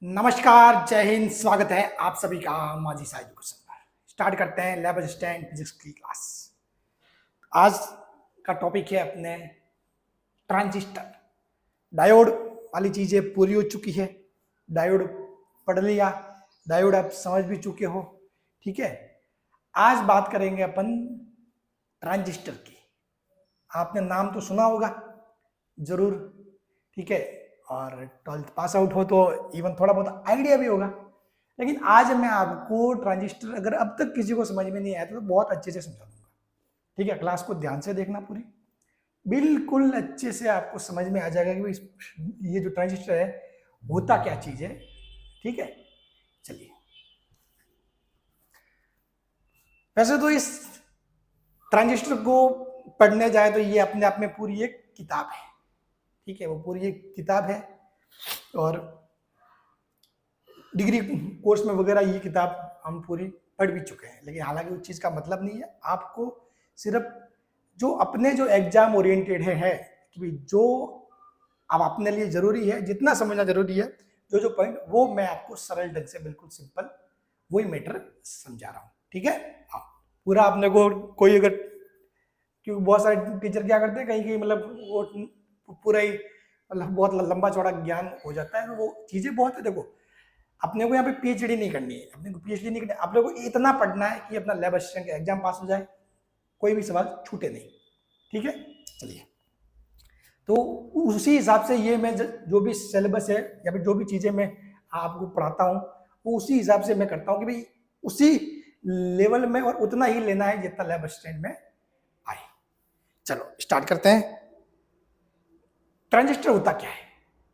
नमस्कार, जय हिंद। स्वागत है आप सभी का माजी सा एजुकेशन पर। स्टार्ट करते हैं लैब असिस्टेंट फिजिक्स की क्लास। आज का टॉपिक है अपने ट्रांजिस्टर। डायोड वाली चीजें पूरी हो चुकी है, डायोड पढ़ लिया, डायोड आप समझ भी चुके हो। ठीक है, आज बात करेंगे अपन ट्रांजिस्टर की। आपने नाम तो सुना होगा जरूर, ठीक है, और 12th पास आउट हो तो इवन थोड़ा बहुत आइडिया भी होगा। लेकिन आज मैं आपको ट्रांजिस्टर, अगर अब तक किसी को समझ में नहीं आया तो बहुत अच्छे से समझा दूंगा। ठीक है, क्लास को ध्यान से देखना पूरी, बिल्कुल अच्छे से आपको समझ में आ जाएगा कि ये जो ट्रांजिस्टर है होता क्या चीज है। ठीक है, चलिए। वैसे तो इस ट्रांजिस्टर को पढ़ने जाए तो ये अपने आप में पूरी एक किताब है। ठीक है, वो पूरी एक किताब है और डिग्री कोर्स में वगैरह ये किताब हम पूरी पढ़ भी चुके हैं। लेकिन हालांकि उस चीज़ का मतलब नहीं है, आपको सिर्फ जो अपने जो एग्जाम ओरिएंटेड है कि जो अब अपने लिए जरूरी है, जितना समझना जरूरी है, जो जो पॉइंट, वो मैं आपको सरल ढंग से बिल्कुल सिंपल वही मैटर समझा रहा हूँ। ठीक है, हाँ, पूरा अपने को कोई अगर, क्योंकि बहुत सारे टीचर क्या करते हैं, कहीं कहीं मतलब वो पूरा ही मतलब बहुत लंबा चौड़ा ज्ञान हो जाता है। तो वो चीजें बहुत है। देखो, अपने को यहाँ पे पीएचडी नहीं करनी है, अपने को पीएचडी नहीं करनी है, अपने को इतना पढ़ना है कि अपना लैब असिस्टेंट का एग्जाम पास हो जाए, कोई भी सवाल छूटे नहीं। ठीक है, चलिए। तो उसी हिसाब से ये मैं जो भी सिलेबस है या फिर जो भी चीजें मैं आपको पढ़ाता हूँ वो उसी हिसाब से मैं करता हूँ कि भाई उसी लेवल में और उतना ही लेना है जितना लैब असिस्टेंट में आए। चलो स्टार्ट करते हैं। ट्रांजिस्टर होता क्या है?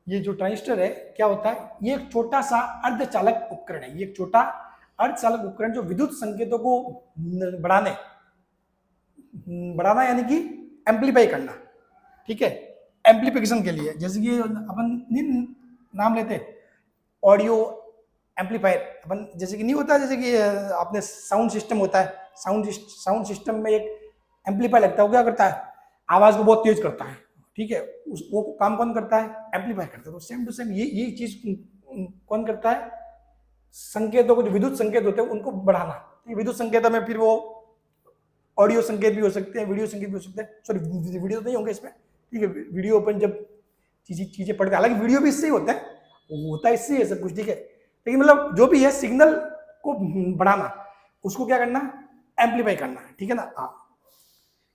ये जो ट्रांजिस्टर है क्या होता है? ये एक छोटा सा अर्धचालक उपकरण है। ये एक छोटा अर्धचालक उपकरण जो विद्युत संकेतों को बढ़ाना यानी कि एम्पलीफाई करना। ठीक है, एम्पलीफिकेशन के लिए, जैसे कि अपन नाम लेते ऑडियो एम्पलीफायर। अपन जैसे कि नहीं होता, जैसे कि आपने साउंड सिस्टम होता है, साउंड सिस्टम में एक एम्पलीफायर लगता है। वो क्या करता है? आवाज को बहुत तेज करता है। ठीक है, वो काम कौन करता है? एम्पलीफाई करता है। तो सेम टू सेम ये चीज कौन करता है? संकेतों को, जो विद्युत संकेत होते हैं उनको बढ़ाना। विद्युत संकेतों में फिर वो ऑडियो संकेत भी हो सकते हैं, वीडियो संकेत भी हो सकते हैं। सॉरी, वीडियो तो नहीं होंगे इसमें। ठीक है, वीडियो अपन जब चीजें पढ़ते हैं, हालांकि वीडियो भी इससे ही होता है, होता है इससे है सब कुछ। ठीक है, लेकिन मतलब जो भी है सिग्नल को बढ़ाना, उसको क्या करना? एम्पलीफाई करना। ठीक है ना? हाँ,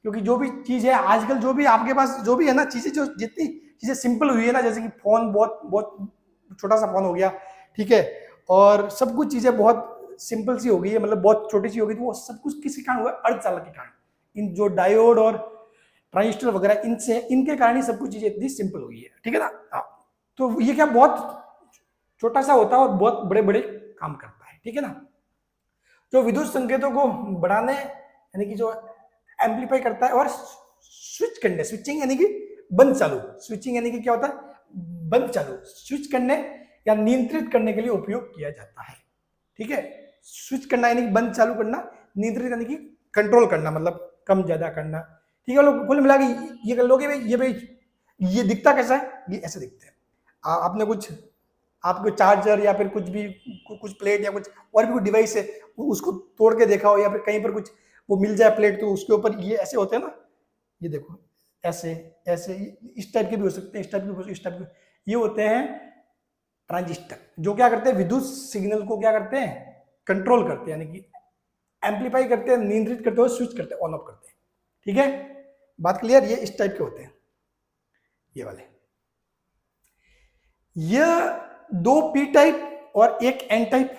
क्योंकि जो भी चीज है आजकल, जो भी आपके पास जो भी है ना चीजें, जो जितनी चीजें सिंपल हुई है ना, जैसे कि फोन बहुत बहुत छोटा सा फोन हो गया। ठीक है, और सब कुछ चीजें बहुत सिंपल सी हो गई है, मतलब बहुत छोटी सी हो गई। तो वो सब कुछ किसके कारण हुआ? अर्धचालक के कारण। इन जो डायोड और ट्रांजिस्टर वगैरह, इनसे, इनके कारण ही सब कुछ चीजें इतनी सिंपल हुई है। ठीक है ना? हाँ, तो ये क्या बहुत छोटा सा होता है और बहुत बड़े बड़े काम करता है। ठीक है ना? जो विद्युत संकेतों को बढ़ाने यानी कि जो एम्पलीफाई करता है, और स्विच करने, स्विचिंग यानी कि बंद चालू, स्विचिंग यानी कि क्या होता है? बंद चालू, स्विच करने या नियंत्रित करने के लिए उपयोग किया जाता है। ठीक है, स्विच करना यानी कि बंद चालू करना, नियंत्रित यानी कि कंट्रोल करना, मतलब कम ज्यादा करना। ठीक है, लोग कुल मिला के ये कर लोगे। ये दिखता कैसा है? ये ऐसे दिखते हैं। आपने कुछ, आपको चार्जर या फिर कुछ भी, कुछ प्लेट या कुछ और भी कुछ डिवाइस है, उसको तोड़ के देखा हो, या फिर कहीं पर कुछ वो मिल जाए प्लेट, तो उसके ऊपर ये ऐसे होते हैं ना, ये देखो, ऐसे ऐसे, इस टाइप के भी हो सकते हैं, इस टाइप के, इस टाइप के, ये होते हैं ट्रांजिस्टर। जो क्या करते हैं? विद्युत सिग्नल को क्या करते हैं? कंट्रोल करते हैं, यानी कि एम्पलीफाई करते हैं, नियंत्रित करते हैं, स्विच करते हैं, ऑन ऑफ करते हैं। ठीक है, बात क्लियर? ये इस टाइप के होते हैं, ये वाले। ये दो पी टाइप और एक एन टाइप,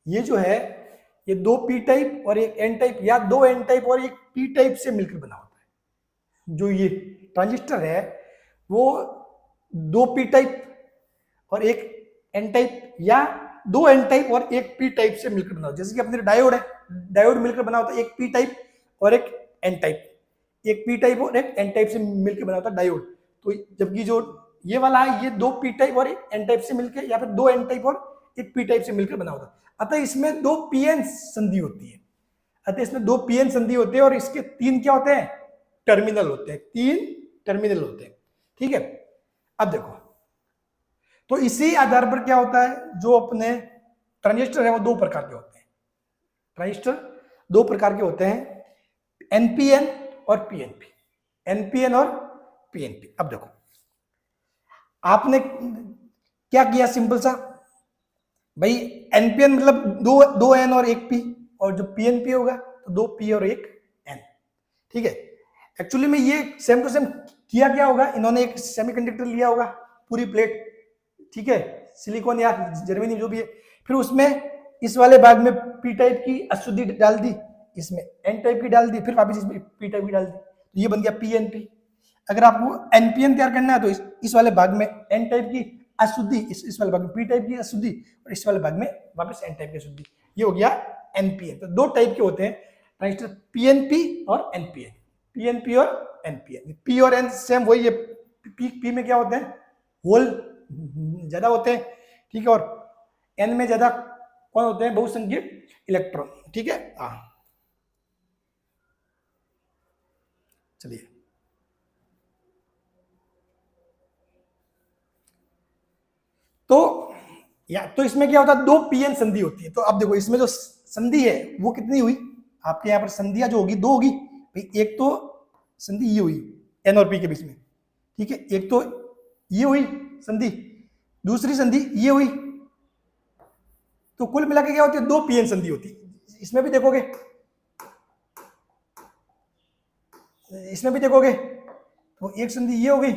ये जो है ये दो पी टाइप और एक एन टाइप, या दो एन टाइप और एक पी टाइप से मिलकर बना होता है। जो ये ट्रांजिस्टर है वो दो पी टाइप और एक एन टाइप, या दो एन टाइप और एक पी टाइप से मिलकर बना होता है। जैसे कि अपने डायोड है, डायोड मिलकर बना होता है एक पी टाइप और एक एन टाइप, एक पी टाइप और एक एन टाइप से मिलकर बना होता है डायोड। तो जबकि जो ये वाला है, ये दो पी टाइप और एक एन टाइप से मिलकर, या फिर दो एन टाइप और एक पी टाइप से मिलकर बना होता है। अतः इसमें दो पीएन संधि होती है। अतः इसमें दो पीएन संधि होते हैं और इसके तीन क्या होते हैं? टर्मिनल होते हैं, तीन टर्मिनल होते हैं। ठीक है, अब देखो, तो इसी आधार पर क्या होता है, जो अपने ट्रांजिस्टर है वो दो प्रकार के होते हैं। ट्रांजिस्टर दो प्रकार के होते हैं, एनपीएन और पीएनपी। एनपीएन और पीएनपी। अब देखो आपने क्या किया, सिंपल सा भाई, एनपीएन मतलब दो एन और एक पी, और जो पीएनपी होगा तो दो पी और एक एन। ठीक है, एक्चुअली में ये सेम टू सेम किया क्या होगा, इन्होंने एक सेमीकंडक्टर लिया होगा पूरी प्लेट, ठीक है, सिलिकॉन या जर्मेनियम जो भी है, फिर उसमें इस वाले भाग में पी टाइप की अशुद्धि डाल दी, इसमें एन टाइप की डाल दी, फिर वापस इसमें पी टाइप की डाल दी, तो ये बन गया पीएनपी। अगर आपको एनपीएन तैयार करना है तो इस वाले भाग में एन टाइप की अशुद्धि, इस वाले भाग में पी टाइप की अशुद्धि, और इस वाले भाग में वापस एन टाइप की अशुद्धि, ये हो गया एनपीएन। तो दो टाइप के होते हैं ट्रांजिस्टर, पीएनपी और एनपीएन। पीएनपी और एनपीएन, पी और एन सेम वही है। पी में क्या होते हैं, होल ज्यादा होते हैं, ठीक है, और एन में ज्यादा कौन होते हैं, बहुसंख्यक इलेक्ट्रॉन, ठीक है। हाँ चलिए, तो या तो इसमें क्या होता है, दो पीएन संधि होती है। तो अब देखो इसमें जो संधि है वो कितनी हुई, आपके यहाँ पर संधियां जो होगी दो होगी भाई। एक तो संधि ये हुई एन और पी के बीच में, ठीक है, एक तो ये हुई संधि, दूसरी संधि ये हुई, तो कुल मिलाकर क्या होती है, दो पीएन संधि होती है। इसमें भी देखोगे, इसमें भी देखोगे तो एक संधि ये होगी,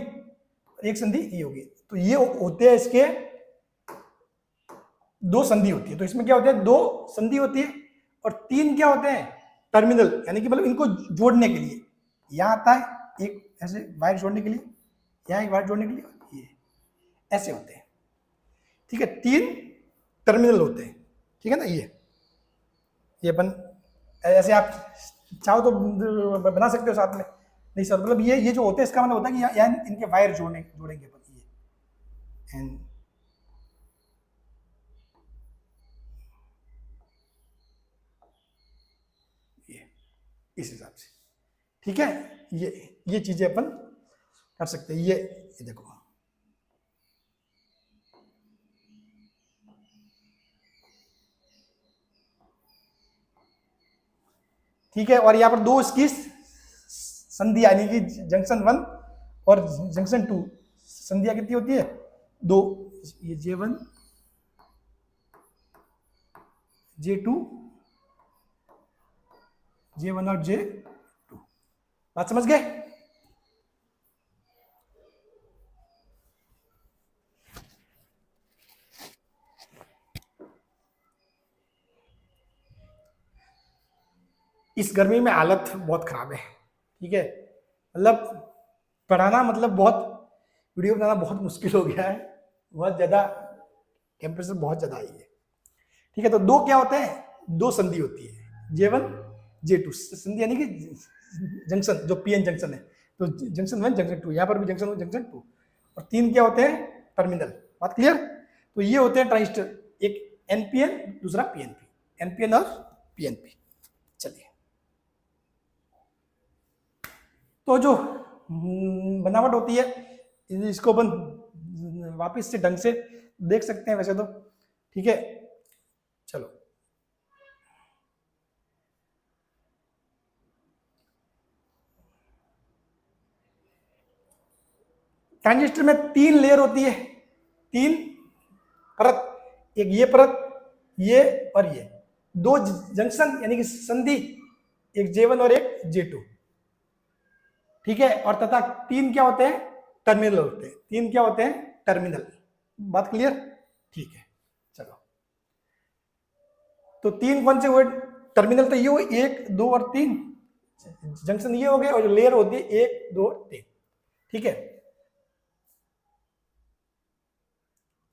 एक संधि ये होगी, तो ये होते हैं इसके दो संधि होती है। तो इसमें क्या होता है, दो संधि होती है, और तीन क्या होते हैं, टर्मिनल, यानी कि मतलब इनको जोड़ने के लिए यहां आता है एक ऐसे वायर जोड़ने के लिए, यहां एक वायर जोड़ने के लिए, ये ऐसे होते हैं, ठीक है, तीन टर्मिनल होते हैं, ठीक है ना। ये अपन ऐसे आप चाहो तो बना सकते हो साथ में, नहीं सर, मतलब ये जो होते हैं इसका मतलब होता है कि यहाँ इनके वायर जोड़ेंगे अपन, ये एंड इस हिसाब से, ठीक है। ये चीजें अपन कर सकते हैं। ये देखो, ठीक है, और यहाँ पर दो इसकी संधि, यानी कि जंक्शन 1 और जंक्शन 2 संधियां कितनी होती है, दो, ये J1 J2, J1 और J2, बात समझ गए। इस गर्मी में हालत बहुत खराब है, ठीक है, मतलब पढ़ाना मतलब बहुत, वीडियो बनाना बहुत मुश्किल हो गया है, बहुत ज़्यादा टेम्परेचर बहुत ज़्यादा आई है, ठीक है। तो दो क्या होते हैं, दो संधि होती है, J1 J2 संधि, यानी कि जंक्शन, जो पीएन जंक्शन है, तो जंक्शन 1 जंक्शन 2, यहाँ पर भी जंक्शन 1 जंक्शन 2, और तीन क्या होते हैं, टर्मिनल। बात क्लियर। तो ये होते हैं ट्रांजिस्टर, एक एनपीएन, दूसरा पीएनपी, एनपीएन और पीएनपी। चलिए, तो जो बनावट होती है इसको अपन वापस से ढंग से देख सकते हैं वैसे तो, ठीक है। चलो, ट्रांजिस्टर में तीन लेयर होती है, तीन परत, एक ये परत, ये और ये दो जंक्शन यानी कि संधि, एक J1 और एक J2, ठीक है, और तथा तीन क्या होते हैं, टर्मिनल होते हैं, तीन क्या होते हैं, टर्मिनल। बात क्लियर, ठीक है। चलो, तो तीन कौन से हुए टर्मिनल, तो ये हुए 1 2 और 3, जंक्शन ये हो गए, और जो लेयर होती है 1 2 3, ठीक है,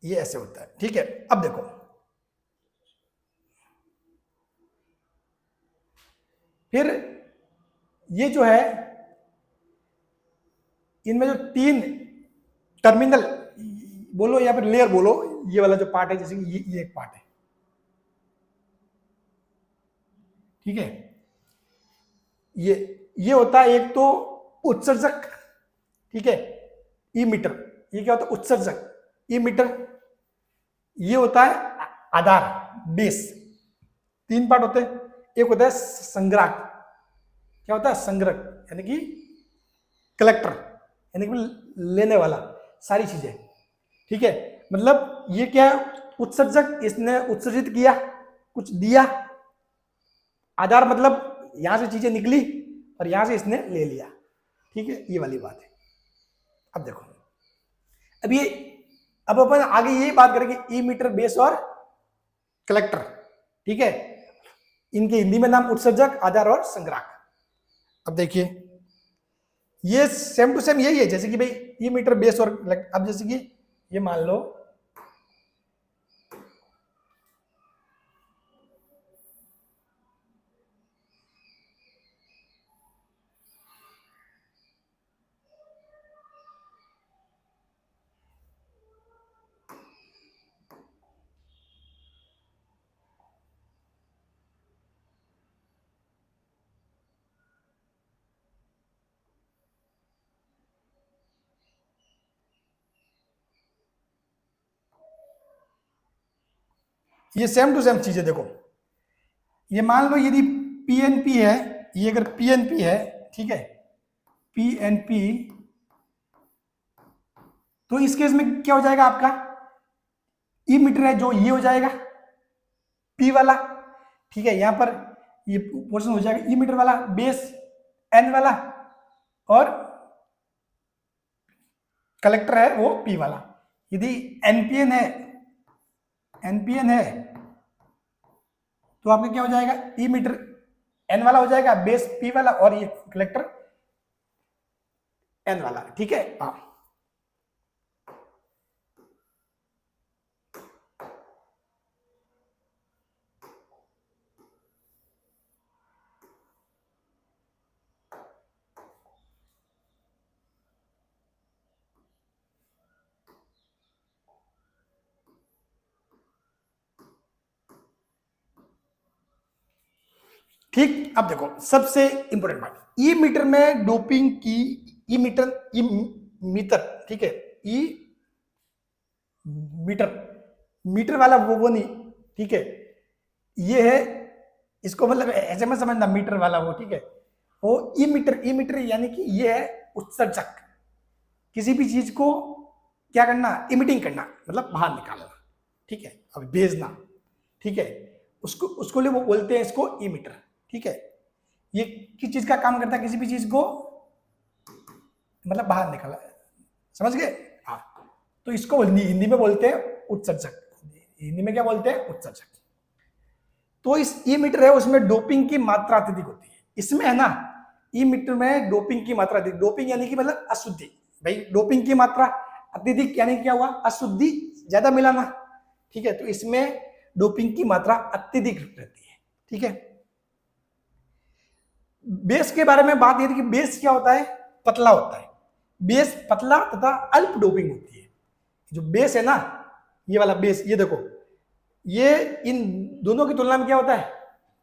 ये ऐसे होता है, ठीक है। अब देखो, फिर ये जो है, इनमें जो तीन टर्मिनल बोलो या फिर लेयर बोलो, ये वाला जो पार्ट है, जैसे कि ये एक पार्ट है, ठीक है, ये होता है एक तो उत्सर्जक, ठीक है, इमीटर, ये क्या होता है, उत्सर्जक, इमीटर, ये होता है आधार, बेस। 3 पार्ट होते हैं। एक होता है संग्राहक। क्या होता है? संग्रह यानी कि कलेक्टर, यानी कि लेने वाला सारी चीजें। ठीक है, मतलब ये क्या है? उत्सर्जक, इसने उत्सर्जित किया, कुछ दिया। आधार मतलब यहां से चीजें निकली और यहां से इसने ले लिया। ठीक है, ये वाली बात है। अब देखो, अब ये, अब अपन आगे यही बात करेंगे ई मीटर, बेस और कलेक्टर। ठीक है, इनके हिंदी में नाम उत्सर्जक, आधार और संग्राहक। अब देखिए, ये सेम टू सेम यही है, जैसे कि भाई ई मीटर, बेस और कलेक्टर। अब जैसे कि ये मान लो ये सेम टू सेम चीजें। देखो, ये मान लो यदि पीएनपी है, ये अगर पीएनपी है, ठीक है, पीएनपी, तो इस केस में क्या हो जाएगा आपका? ई मीटर है जो, ये हो जाएगा पी वाला। ठीक है, यहां पर ये पोर्शन हो जाएगा ई मीटर वाला, बेस एन वाला, और कलेक्टर है वो पी वाला। यदि एनपीएन है, एनपीएन है, तो आपका क्या हो जाएगा? ई मीटर एन वाला हो जाएगा, बेस पी वाला, और ये कलेक्टर एन वाला। ठीक है, हाँ। ठीक, अब देखो सबसे इंपॉर्टेंट बात, ई मीटर में डोपिंग की, ई मीटर, ई मीटर, ठीक है, ई मीटर, मीटर वाला वो नहीं, ठीक है, ये है, इसको मतलब ऐसे में समझना, मीटर वाला वो, ठीक है, वो ई मीटर, ई मीटर यानी कि ये है उत्सर्जक। किसी भी चीज को क्या करना? इमिटिंग करना, मतलब बाहर निकालना। ठीक है, अब भेजना। ठीक है, उसको उसको लिए वो बोलते हैं इसको ई मीटर। ठीक है, ये किस चीज का काम करता है? किसी भी चीज को मतलब बाहर निकाला, समझ गए? हाँ, तो इसको हिंदी में बोलते हैं उत्सर्जक। हिंदी में क्या बोलते हैं? उत्सर्जक। तो इस ई मीटर है, उसमें डोपिंग की मात्रा अत्यधिक होती है। इसमें है ना, ई मीटर में डोपिंग की मात्रा अधिक। डोपिंग यानी कि मतलब अशुद्धि। भाई डोपिंग की मात्रा अत्यधिक यानी क्या हुआ? अशुद्धि ज्यादा मिलाना। ठीक है, तो इसमें डोपिंग की मात्रा अत्यधिक रहती है। ठीक है, बेस के बारे में बात यदि कि बेस क्या होता है? पतला होता है। बेस पतला तथा अल्प डोपिंग होती है। जो बेस है ना, ये वाला बेस, ये देखो, ये इन दोनों की तुलना में क्या होता है?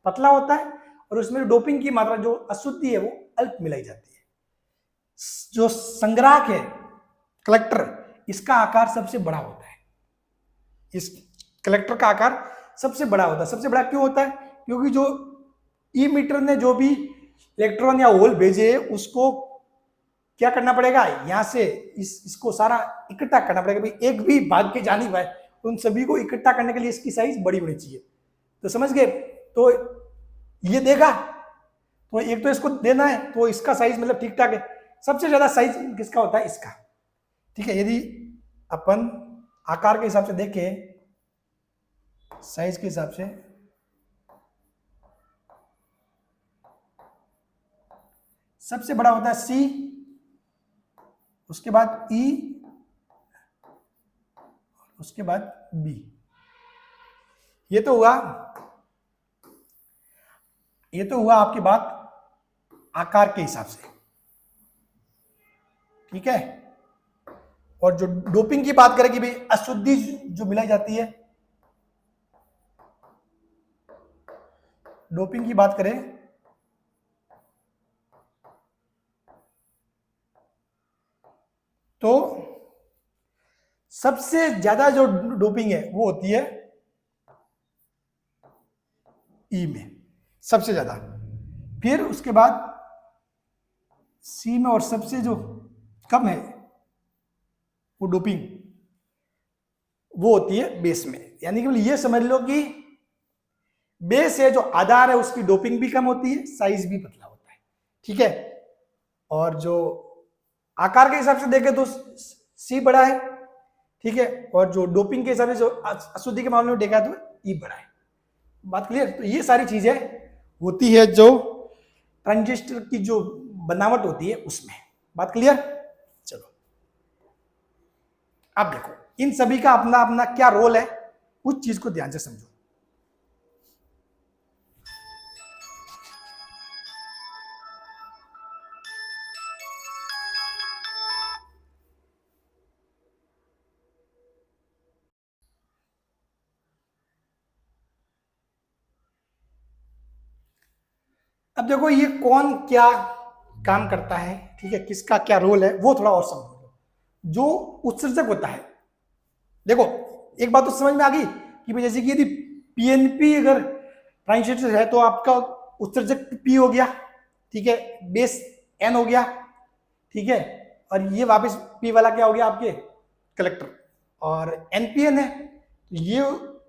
पतला होता है, और उसमें डोपिंग की मात्रा जो अशुद्धि है वो अल्प मिलाई जाती है। जो संग्राहक है, कलेक्टर, इसका आकार सबसे बड़ा होता है। इस कलेक्टर का आकार सबसे बड़ा होता है। सबसे बड़ा क्यों होता है? क्योंकि जो ई मीटर ने जो भी इलेक्ट्रॉन या होल भेजे, उसको क्या करना पड़ेगा? यहां से इसको सारा इकट्ठा करना पड़ेगा। भाई एक भी भाग के जा नहीं पाए, उन सभी को इकट्ठा करने के लिए इसकी साइज बड़ी होनी चाहिए। तो समझ गए? तो ये देगा, तो एक तो इसको देना है, तो इसका साइज मतलब ठीक ठाक है। सबसे ज्यादा साइज किसका होता है? इसका। ठीक है, यदि अपन आकार के हिसाब से देखें, साइज के हिसाब से, सबसे बड़ा होता है सी, उसके बाद ई, उसके बाद बी। ये तो हुआ, ये तो हुआ आपकी बात आकार के हिसाब से। ठीक है, और जो डोपिंग की बात करें कि भाई अशुद्धि जो मिलाई जाती है, डोपिंग की बात करें तो सबसे ज्यादा जो डोपिंग है वो होती है ई में, सबसे ज्यादा। फिर उसके बाद सी में, और सबसे जो कम है वो डोपिंग वो होती है बेस में। यानी कि ये समझ लो कि बेस है जो आधार है उसकी डोपिंग भी कम होती है, साइज भी पतला होता है, ठीक है। और जो आकार के हिसाब से देखें तो सी बड़ा है, ठीक है। और जो डोपिंग के हिसाब से, जो अशुद्धि के मामले में देखा तो ई बड़ा है। बात क्लियर? तो ये सारी चीजें होती है जो ट्रांजिस्टर की जो बनावट होती है उसमें। बात क्लियर? चलो अब देखो इन सभी का अपना अपना क्या रोल है, उस चीज को ध्यान से समझो। अब देखो ये कौन क्या काम करता है, ठीक है, किसका क्या रोल है वो थोड़ा और समझो। जो उत्सर्जक होता है, देखो एक बात तो समझ में आ गई कि जैसे कि यदि पीएनपी अगर ट्रांजिस्टर है तो आपका उत्सर्जक पी हो गया, ठीक है, बेस एन हो गया, ठीक है, और ये वापस पी वाला क्या हो गया आपके कलेक्टर, और एनपीएन है तो ये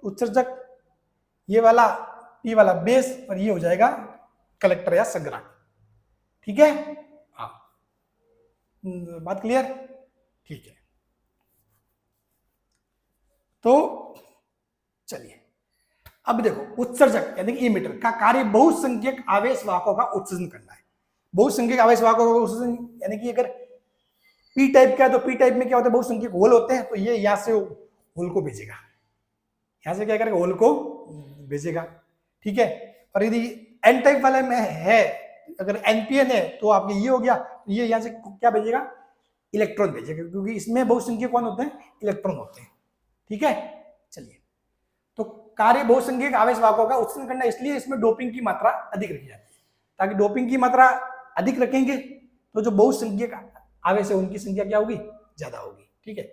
उत्सर्जक, ये वाला पी वाला बेस, और ये हो जाएगा कलेक्टर या संग्राहक, ठीक है। हाँ, बात क्लियर? ठीक है। तो चलिए अब देखो उत्सर्जक यानी कि इमिटर का कार्य बहुसंख्यक आवेश वाहकों का उत्सर्जन करना है। बहुसंख्यक आवेश वाहकों का उत्सर्जन यानी कि अगर पी टाइप का है तो पी टाइप में क्या होता है, बहुसंख्यक होल होते हैं, तो ये यहां से होल को भेजेगा, यहां से क्या करेगा, होल को भेजेगा, ठीक है। और यदि एन टाइप वाले में है, अगर एनपीएन है तो आपके ये हो गया, तो ये यहां से क्या भेजेगा, इलेक्ट्रॉन भेजेगा, क्योंकि इसमें बहुसंख्यक कौन होते हैं, इलेक्ट्रॉन होते हैं, ठीक है। चलिए, तो कार्य बहुसंख्यक आवेश वाहकों का उत्सर्जन करना, इसलिए इसमें डोपिंग की मात्रा अधिक रखी जाती है, ताकि डोपिंग की मात्रा अधिक रखेंगे तो जो बहुसंख्यक आवेश है उनकी संख्या क्या होगी, ज्यादा होगी, ठीक है।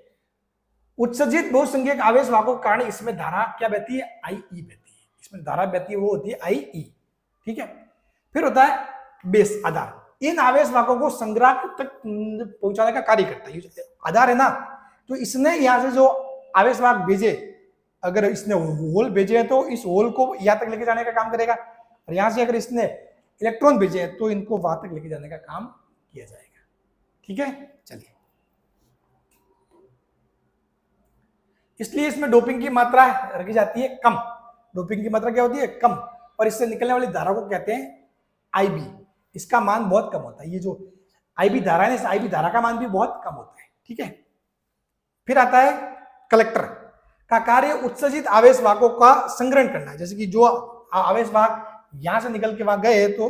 उत्सर्जित बहुसंख्यक आवेश वाहकों के कारण इसमें धारा क्या बहती है, आई ई बहती है, इसमें धारा बहती है वो होती है आई ई, ठीक है। फिर होता है बेस, आधार। इन आवेश वाहकों को संग्राहक तक पहुंचाने का कार्य करता है। आधार है ना, तो इसने यहां से जो आवेश वाहक भेजे, अगर इसने होल भेजे हैं तो इस होल को यहां तक लेके जाने का काम करेगा, और यहां से अगर इसने इलेक्ट्रॉन भेजे हैं तो इनको वहां तक लेके जाने का काम किया जाएगा, ठीक है। चलिए, इसलिए इसमें डोपिंग की मात्रा रखी जाती है कम। डोपिंग की मात्रा क्या होती है, कम, और इससे निकलने वाली धारा को कहते हैं आईबी। इसका मान बहुत कम होता है, ये जो आईबी धारा है, इस आईबी धारा का मान भी बहुत कम होता है, ठीक है। फिर आता है कलेक्टर का कार्य उत्सर्जित आवेश वाहकों का संग्रहण करना है। जैसे कि जो आवेश वाहक यहां से निकल के वहां गए तो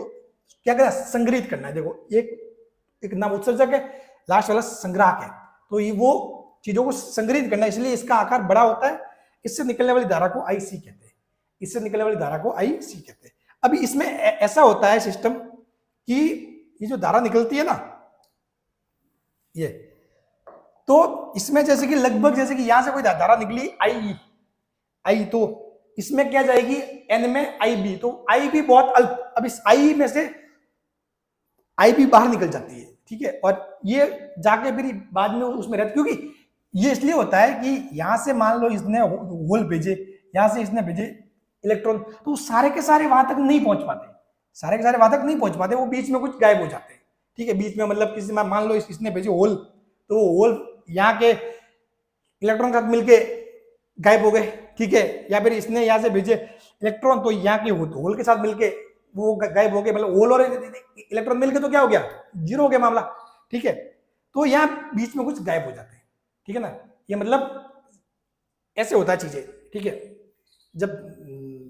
क्या करना, संग्रहित करना है। देखो एक नाम उत्सर्जक है, लास्ट वाला संग्राहक है, तो ये वो चीजों को संग्रहित करना, इसलिए इसका आकार बड़ा होता है। इससे निकलने वाली धारा को आई सी कहते हैं, इससे निकलने वाली धारा को आई सी कहते हैं। अभी इसमें ऐसा होता है सिस्टम कि ये जो धारा निकलती है ना, ये तो इसमें जैसे कि लगभग जैसे कि यहां से कोई धारा निकली आई, तो इसमें क्या जाएगी, एन में आई बी, तो आई बी बहुत अल्प, अब इस आई में से आई बी बाहर निकल जाती है, ठीक है। और ये जाके फिर बाद में उसमें रहती, क्योंकि ये इसलिए होता है कि यहां से मान लो इसने होल भेजे, यहां से इसने भेजे इलेक्ट्रॉन, तो सारे के सारे वहां तक नहीं पहुंच पाते, सारे के सारे वहां तक नहीं पहुंच पाते, वो बीच में कुछ गायब हो जाते हैं, ठीक है। बीच में मतलब किसी में मान लो इसने भेजे होल, तो वो होल यहाँ के इलेक्ट्रॉन के साथ मिलके गायब हो गए, ठीक है। या फिर इसने यहाँ से भेजे इलेक्ट्रॉन, तो यहाँ के होल के साथ मिलके वो गायब हो गए, मतलब होल और इलेक्ट्रॉन मिलके तो क्या हो गया, जीरो हो गया मामला, ठीक है। तो यहाँ बीच में कुछ गायब हो जाते हैं, ठीक है ना। ये मतलब ऐसे होता है चीजें, ठीक है। जब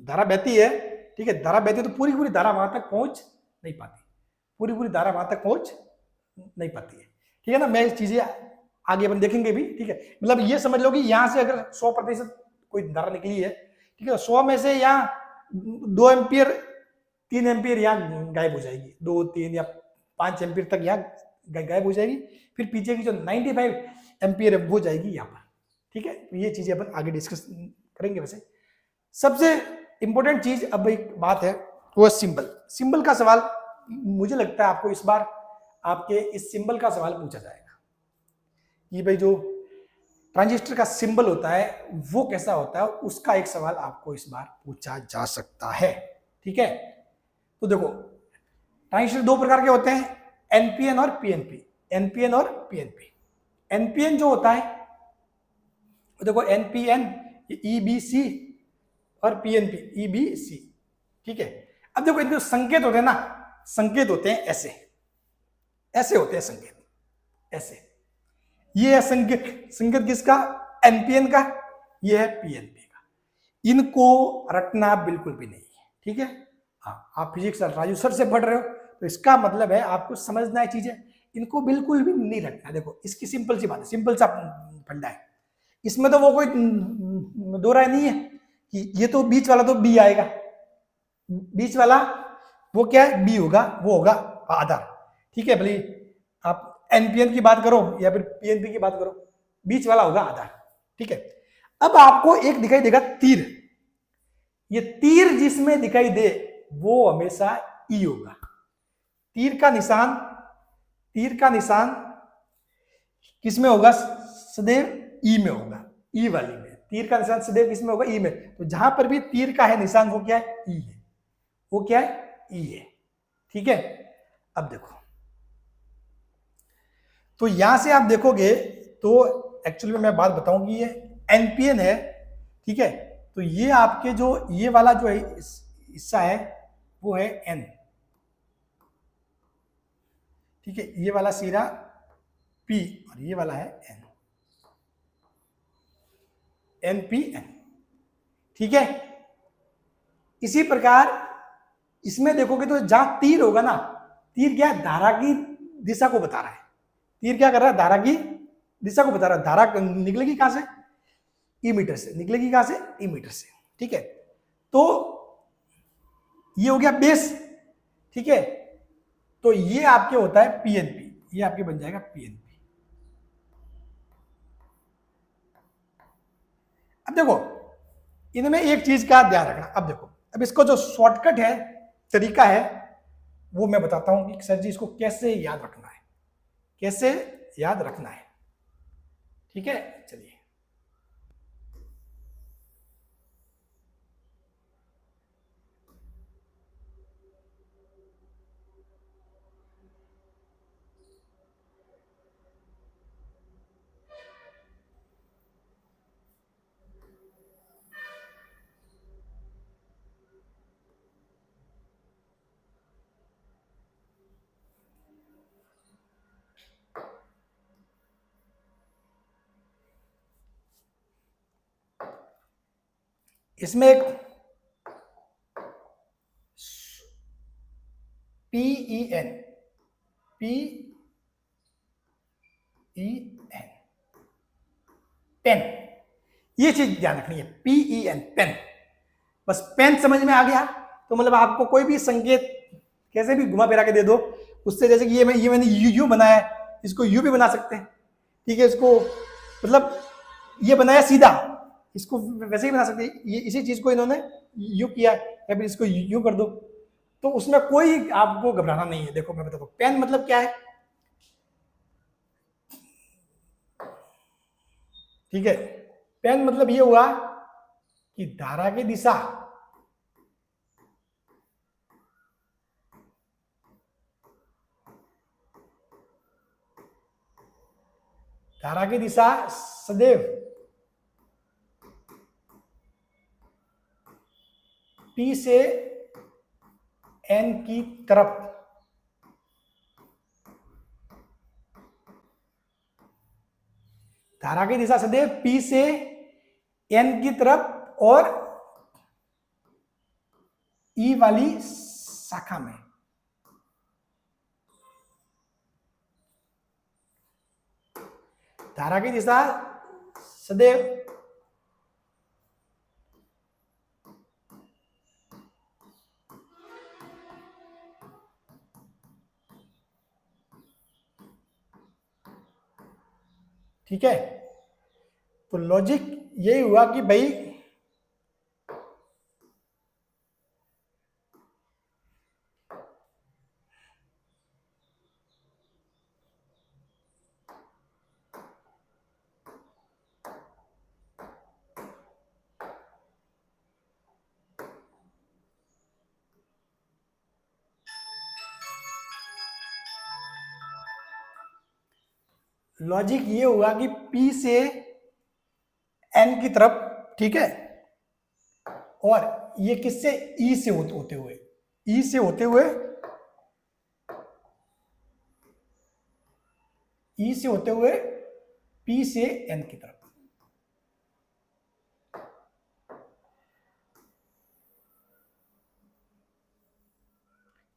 धारा बहती है, ठीक है, धारा बहती है तो पूरी पूरी धारा वहां तक पहुंच नहीं पाती, पूरी पूरी धारा वहां तक पहुंच नहीं पाती है, ठीक है ना। मैं चीजें आगे अपन देखेंगे भी, ठीक है। मतलब ये समझ लो कि यहां से अगर 100% कोई धारा निकली है, ठीक है, 100 में से यहाँ 2 एम्पियर 3 एम्पियर यहाँ गायब हो जाएगी, 2 3 या 5 एम्पियर तक यहाँ गायब हो जाएगी। फिर पीछे की जो 95 एम्पियर है वो जाएगी यहाँ पर, ठीक है, तो ये चीजें अपन आगे डिस्कस करेंगे। वैसे सबसे इंपॉर्टेंट चीज अब एक बात है वो है सिंबल। सिंबल का सवाल मुझे लगता है आपको इस बार आपके इस सिंबल का सवाल पूछा जाएगा कि भाई जो ट्रांजिस्टर का सिंबल होता है वो कैसा होता है, उसका एक सवाल आपको इस बार पूछा जा सकता है। ठीक है, तो देखो ट्रांजिस्टर दो प्रकार के होते हैं, एनपीएन और पीएनपी। एनपीएन और पीएनपी। एनपीएन जो होता है देखो एनपीएन ईबीसी और पीएनपी ईबीसी। ठीक है, अब देखो इनके संकेत होते हैं ना, संकेत होते हैं ऐसे, ऐसे होते हैं संकेत, ऐसे। ये है संकेत, संकेत किसका? एनपीएन का, ये है पीएनपी का। इनको रटना बिल्कुल भी नहीं है। ठीक है, हाँ आप फिजिक्स राजू सर से पढ़ रहे हो तो इसका मतलब है आपको समझना है चीजें, इनको बिल्कुल भी नहीं रटना। देखो इसकी सिंपल सी बात है, सिंपल सा फंडा है, इसमें तो वो कोई दो राय नहीं है कि ये तो बीच वाला तो बी आएगा, बीच वाला वो क्या है? बी होगा, वो होगा आधार। ठीक है, भले आप एनपीएन की बात करो या फिर पीएनपी की बात करो, बीच वाला होगा आधार। ठीक है, अब आपको एक दिखाई देगा तीर, ये तीर जिसमें दिखाई दे वो हमेशा ई होगा। तीर का निशान, तीर का निशान किसमें होगा? सदैव ई में होगा, ई वाली में। तीर का निशान सदैव किसमें होगा? ई में। तो जहां पर भी तीर का है निशान वो क्या है? ई है, वो क्या है? ई है। ठीक है, अब देखो तो यहां से आप देखोगे तो एक्चुअली में मैं बात बताऊं कि ये एनपीएन है। ठीक है, तो ये आपके जो ये वाला जो है हिस्सा है वो है एन। ठीक है, ये वाला सिरा पी और ये वाला है एन, एन पी एन। ठीक है, इसी प्रकार इसमें देखोगे तो जहां तीर होगा ना, तीर क्या है? धारा की दिशा को बता रहा है। तीर क्या कर रहा है? धारा की दिशा को बता रहा है। धारा निकलेगी कहां से? ई मीटर से। निकलेगी कहां से? ई मीटर से। ठीक है, तो ये हो गया बेस। ठीक है, तो ये आपके होता है पीएनपी, ये आपके बन जाएगा पीएनपी। अब देखो इनमें एक चीज का ध्यान रखना। अब देखो, अब इसको जो शॉर्टकट है, तरीका है, वो मैं बताता हूं कि सर जी इसको कैसे याद रखना है, कैसे याद रखना है। ठीक है, चलिए इसमें एक पीईएन, पीईएन पेन, ये चीज ध्यान रखनी है। पीईएन पेन, बस पेन समझ में आ गया तो मतलब आपको कोई भी संकेत कैसे भी घुमा फिरा के दे दो उससे, जैसे कि ये मैंने यू बनाया है, इसको यू भी बना सकते हैं। ठीक है, इसको मतलब ये बनाया सीधा, इसको वैसे ही बना सकते हैं। ये इसी चीज को इन्होंने यू किया या फिर इसको यू कर दो, तो उसमें कोई आपको घबराना नहीं है। देखो मैं बताता हूँ पेन मतलब क्या है। ठीक है, पेन मतलब ये हुआ कि धारा की दिशा धारा की दिशा सदैव पी से एन की तरफ धारा की दिशा सदैव पी से एन की तरफ और ई वाली शाखा में। धारा की दिशा सदैव ठीक है, तो लॉजिक यही हुआ कि भाई लॉजिक ये हुआ कि P से N की तरफ, ठीक है, और ये किससे E से होते हुए, E से होते हुए, E से होते हुए P से N की तरफ।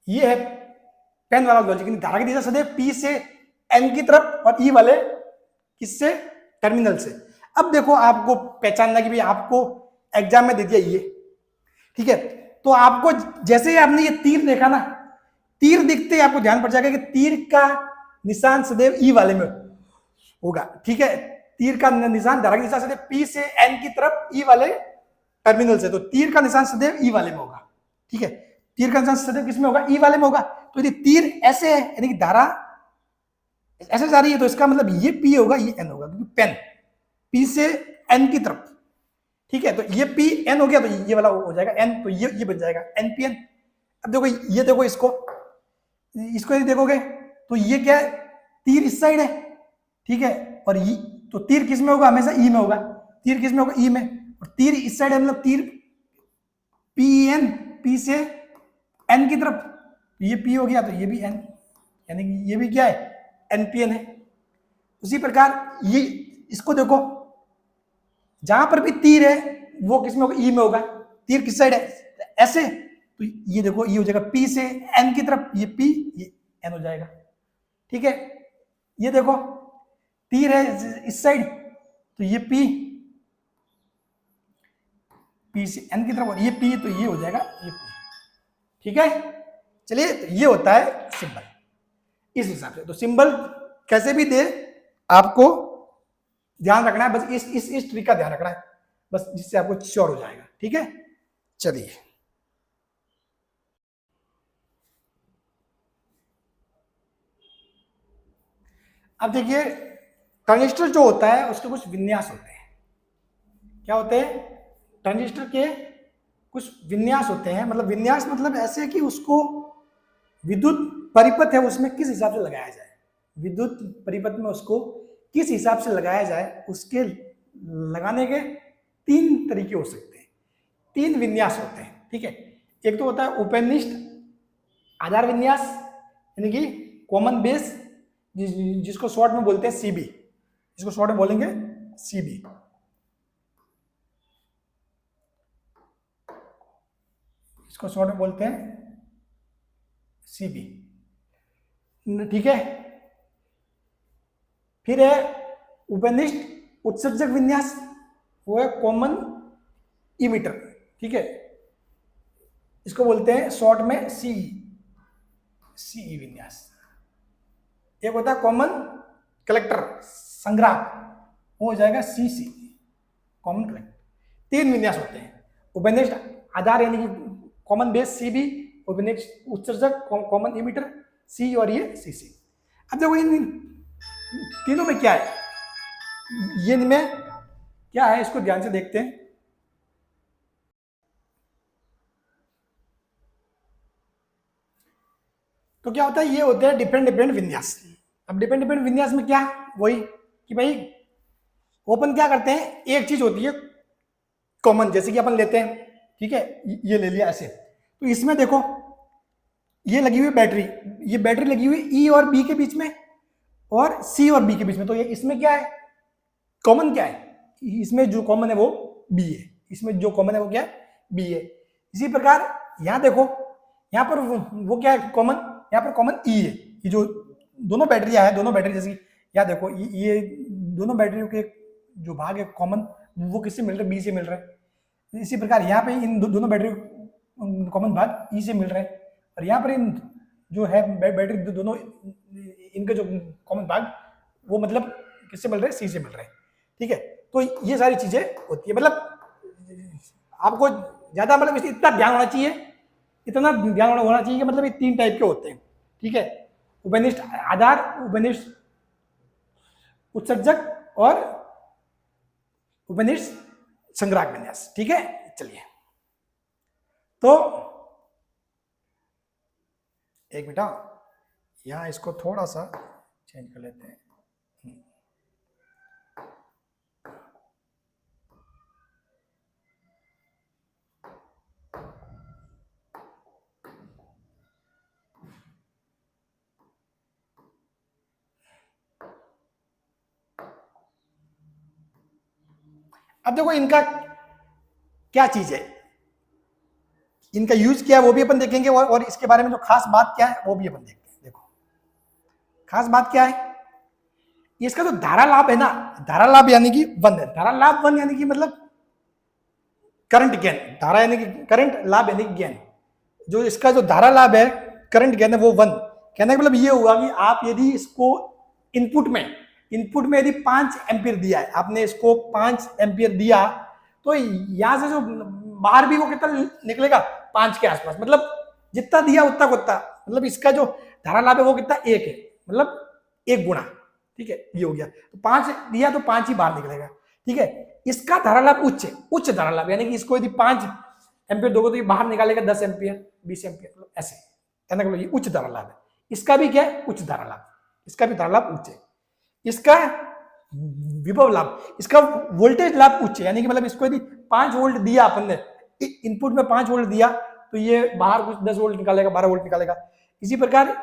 ये है पेन वाला लॉजिक, धारा की दिशा सदैव P से N की तरफ और E वाले किससे, टर्मिनल से। अब देखो आपको पहचानना कि भाई आपको एग्जाम में दे दिया ये, ठीक है, तो आपको जैसे ही आपने ये तीर देखा ना, तीर दिखते ही आपको ध्यान पड़ जाएगा कि तीर का निशान सदैव ई वाले में होगा, ठीक है, तीर का निशान धारा की दिशा सदैव P से N की तरफ ई वाले टर्मिनल से, तो तीर का निशान सदैव ई वाले में होगा, ठीक है, तीर का निशान सदैव किसमें होगा, ई वाले में होगा। तो यदि तीर ऐसे है यानी कि धारा ऐसे जा रही है तो इसका मतलब ये P होगा, ये N होगा, क्योंकि पेन P से N की तरफ, ठीक है, तो ये P N हो गया तो ये वाला हो जाएगा N, तो ये बन जाएगा NPN। अब देखो ये देखो इसको यदि देखोगे तो ये क्या है, तीर इस साइड है, ठीक है, और ये तो तीर किस में होगा, हमेशा ई में होगा, तीर किस में होगा, ई में, और तीर इस साइड है मतलब तीर PN, P से N की तरफ, ये P हो गया तो ये भी N, यानी कि ये भी क्या है, NPN है। उसी प्रकार ये इसको देखो, जहां पर भी तीर है वो किस में होगा, ई में होगा, तीर किस साइड है, ऐसे, तो ये देखो ये हो जाएगा P से N की तरफ, ये P ये N हो जाएगा, ठीक है। ये देखो तीर है इस साइड तो ये P से N की तरफ, और ये P तो ये हो जाएगा ये P, ठीक है। चलिए तो ये होता है सिंबल इस हिसाब से। तो सिंबल कैसे भी दे आपको ध्यान रखना है, बस इस ट्रिक का ध्यान रखना है, बस जिससे आपको श्योर हो जाएगा, ठीक है। चलिए अब देखिए, ट्रांजिस्टर जो होता है उसके कुछ विन्यास होते हैं। क्या होते हैं, ट्रांजिस्टर के कुछ विन्यास होते हैं, मतलब विन्यास मतलब ऐसे कि उसको विद्युत परिपथ है उसमें किस हिसाब से लगाया जाए, विद्युत परिपथ में उसको किस हिसाब से लगाया जाए, उसके लगाने के तीन तरीके हो सकते हैं, तीन विन्यास होते हैं, ठीक है। एक तो होता है उपनिष्ठ आधार विन्यास, यानी कि कॉमन बेस, जिसको शॉर्ट में बोलते हैं CB, जिसको शॉर्ट में बोलेंगे CB, इसको शॉर्ट में बोलते हैं CB, ठीक है। फिर है उपनिष्ठ उत्सर्जक विन्यास, वो है कॉमन इमिटर, ठीक है, इसको बोलते हैं शॉर्ट में CE विन्यास। एक होता है कॉमन कलेक्टर संग्राहक, वो हो जाएगा CC, कॉमन कलेक्टर। तीन विन्यास होते हैं, उपनिष्ठ आधार यानी कि कॉमन बेस CB, उपनिष्ठ उत्सर्जक कॉमन इमिटर C, और ये CC। अब देखो इन तीनों में क्या है, ये इनमें क्या है, इसको ध्यान से देखते हैं। तो क्या होता है, ये होते हैं डिफरेंट विन्यास। अब डिफरेंट विन्यास में क्या, वही कि भाई ओपन क्या करते हैं, एक चीज होती है कॉमन, जैसे कि अपन लेते हैं, ठीक है, ये ले लिया ऐसे, तो इसमें देखो ये लगी हुई बैटरी, ये बैटरी लगी हुई E और B के बीच में और C और B के बीच में, तो ये इसमें क्या है, कॉमन क्या है, इसमें जो कॉमन है वो B है, इसमें जो कॉमन है वो क्या है, B है। इसी प्रकार यहां देखो, यहां पर वो क्या है कॉमन, यहाँ पर कॉमन E है, ये जो दोनों बैटरियां हैं, दोनों बैटरी जैसे यहाँ देखो ये दोनों बैटरियों के जो भाग है कॉमन, वो किससे मिल रहे हैं, B से मिल रहे हैं। इसी प्रकार यहाँ पे इन दोनों बैटरी कॉमन भाग E से मिल रहे हैं, और यहाँ पर इन जो है बैटरी दोनों इनके जो कॉमन भाग वो मतलब किससे मिल रहे हैं, C से मिल रहे हैं, ठीक है। तो ये सारी चीजें होती है। मतलब आपको ज्यादा मतलब इतना ध्यान होना चाहिए, इतना ध्यान होना चाहिए कि मतलब ये 3 टाइप के होते हैं, ठीक है। उपनिष्ठ आधार, उपनिष्ठ उत्सर्जक और उपनिष्ठ संग्राहक विन्यास, ठीक है। चलिए, तो एक मिनट, यहां इसको थोड़ा सा चेंज कर लेते हैं। अब देखो इनका क्या चीज है, इनका यूज क्या है वो भी अपन देखेंगे, और इसके बारे में जो खास बात क्या है वो भी अपन देखते हैं। देखो खास बात क्या है, इसका जो धारा लाभ है ना, धारा लाभ यानी कि वन है। धारा लाभ वन यानी कि मतलब करंट गेन, धारा यानी कि करंट, लाभ यानी कि गेन। जो इसका जो धारा लाभ है, करंट गेन है, वो वन। कहने का मतलब ये हुआ कि आप यदि इसको इनपुट में यदि 5 एम्पियर दिया है, आपने इसको 5 एम्पियर दिया, तो यहां से जो बाहर भी वो कितना निकलेगा, 5 के आसपास। मतलब जितना दिया उतना को उतना, मतलब इसका जो धारा लाभ है वो कितना, 1 है, मतलब 1 गुना, ठीक है। ये हो गया, तो 5 दिया तो 5 ही बाहर निकलेगा, ठीक है। इसका धारा लाभ उच्च है, उच्च धारा लाभ, यानी कि इसको यदि 5 एम्पियर दोगे तो ये बाहर निकालेगा 10 एम्पियर, 20 एम्पियर, मतलब ऐसे, कहने का मतलब ये उच्च धारा लाभ है। इसका भी क्या है, उच्च धारा लाभ, इसका भी धारा लाभ उच्च है। इसका विभव लाभ, इसका वोल्टेज लाभ उच्च है, यानी कि मतलब इसको यदि 5 वोल्ट दिया अपन ने, इनपुट में 5 वोल्ट दिया तो ये बाहर कुछ 10 वोल्ट निकालेगा, 12 वोल्ट निकालेगा। इसी प्रकार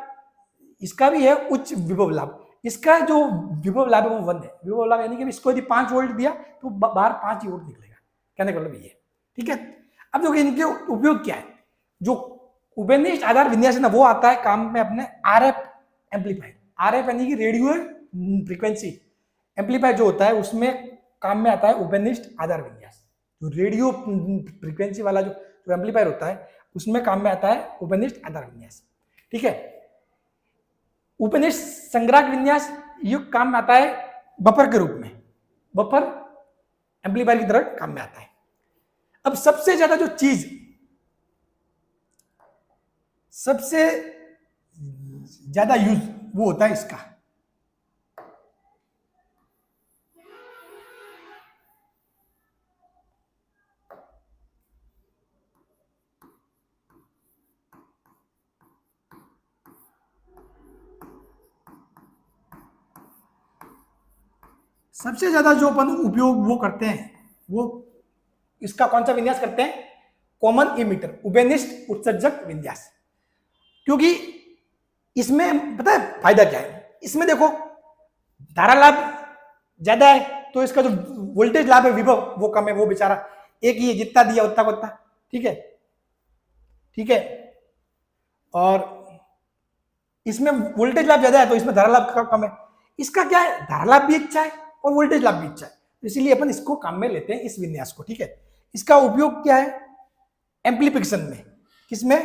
इसका भी है उच्च विभव लाभ। इसका जो विभव लाभ है वो 1 है, विभव लाभ, यानी कि इसको यदि 5 वोल्ट दिया तो बाहर 5 ही वोल्ट निकलेगा, कहने का मतलब ये, ठीक है। अब देखो इनके उपयोग क्या है। जो उभयनिष्ठ आधार विन्यास है ना, वो आता है काम में अपने आरएफ एम्पलीफायर। आरएफ यानी कि रेडियो फ्रीक्वेंसी एम्पलीफायर जो होता है, उसमें काम में आता है उभयनिष्ठ आधार विन्यास। जो रेडियो फ्रीक्वेंसी वाला जो एम्पलीफायर होता है, उसमें काम में आता है उभयनिष्ठ आधार विन्यास, ठीक है। उपनिष्ठ संग्राहक विन्यास ये काम में आता है बफर के रूप में, बफर एम्पलीफायर की तरह काम में आता है। अब सबसे ज्यादा जो चीज, सबसे ज्यादा यूज वो होता है इसका, सबसे ज्यादा जो अपन उपयोग वो करते हैं, वो इसका कौन सा विन्यास करते हैं, कॉमन इमीटर, उभयनिष्ठ उत्सर्जक विन्यास। क्योंकि इसमें पता है फायदा क्या है, इसमें देखो धारा लाभ ज्यादा है, तो इसका जो वोल्टेज लाभ है, विभव, वो कम है, वो बेचारा एक ही है, जितना दिया उतना को उतना, ठीक है, ठीक है। और इसमें वोल्टेज लाभ ज्यादा है तो इसमें धारा लाभ कम है। इसका क्या है, धारा लाभ भी अच्छा है और वोल्टेज लाभ भी अच्छा है, तो इसीलिए अपन इसको काम में लेते हैं, इस विन्यास को, ठीक है। इसका उपयोग क्या है, एम्पलीफिकेशन में, किसमें,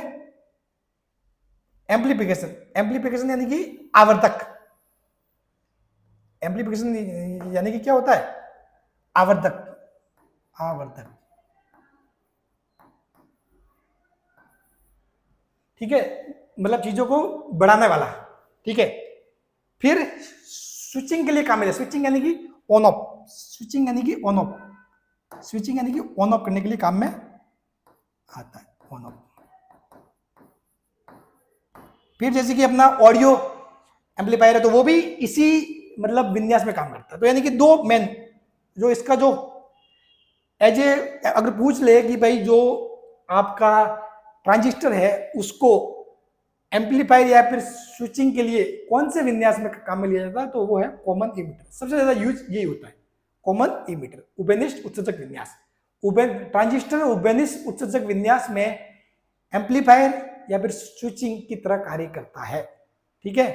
एम्पलीफिकेशन, एम्पलीफिकेशन यानी कि आवर्धक, एम्पलीफिकेशन यानी कि क्या होता है, आवर्धक, आवर्धक, ठीक है, मतलब चीजों को बढ़ाने वाला, ठीक है। फिर स्विचिंग के लिए काम है, स्विचिंग यानी कि ऑन ऑफ, स्विचिंग यानी कि ऑन ऑफ, स्विचिंग यानी कि ऑन ऑफ करने के लिए काम में आता है, ऑन ऑफ। फिर जैसे कि अपना ऑडियो एम्पलीफायर है, तो वो भी इसी मतलब विन्यास में काम करता है। तो यानी कि 2 मेन जो इसका जो एज ए, अगर पूछ ले कि भाई जो आपका ट्रांजिस्टर है उसको एम्पलीफायर या फिर स्विचिंग के लिए कौन से विन्यास में काम में लिया जाता है, तो वो है कॉमन इमीटर। सबसे ज्यादा यूज यही होता है, कॉमन इमीटर, उभयनिष्ठ उत्सर्जक विन्यास। ट्रांजिस्टर उभयनिष्ठ उत्सर्जक विन्यास में एम्पलीफायर या फिर स्विचिंग की तरह कार्य करता है, ठीक है।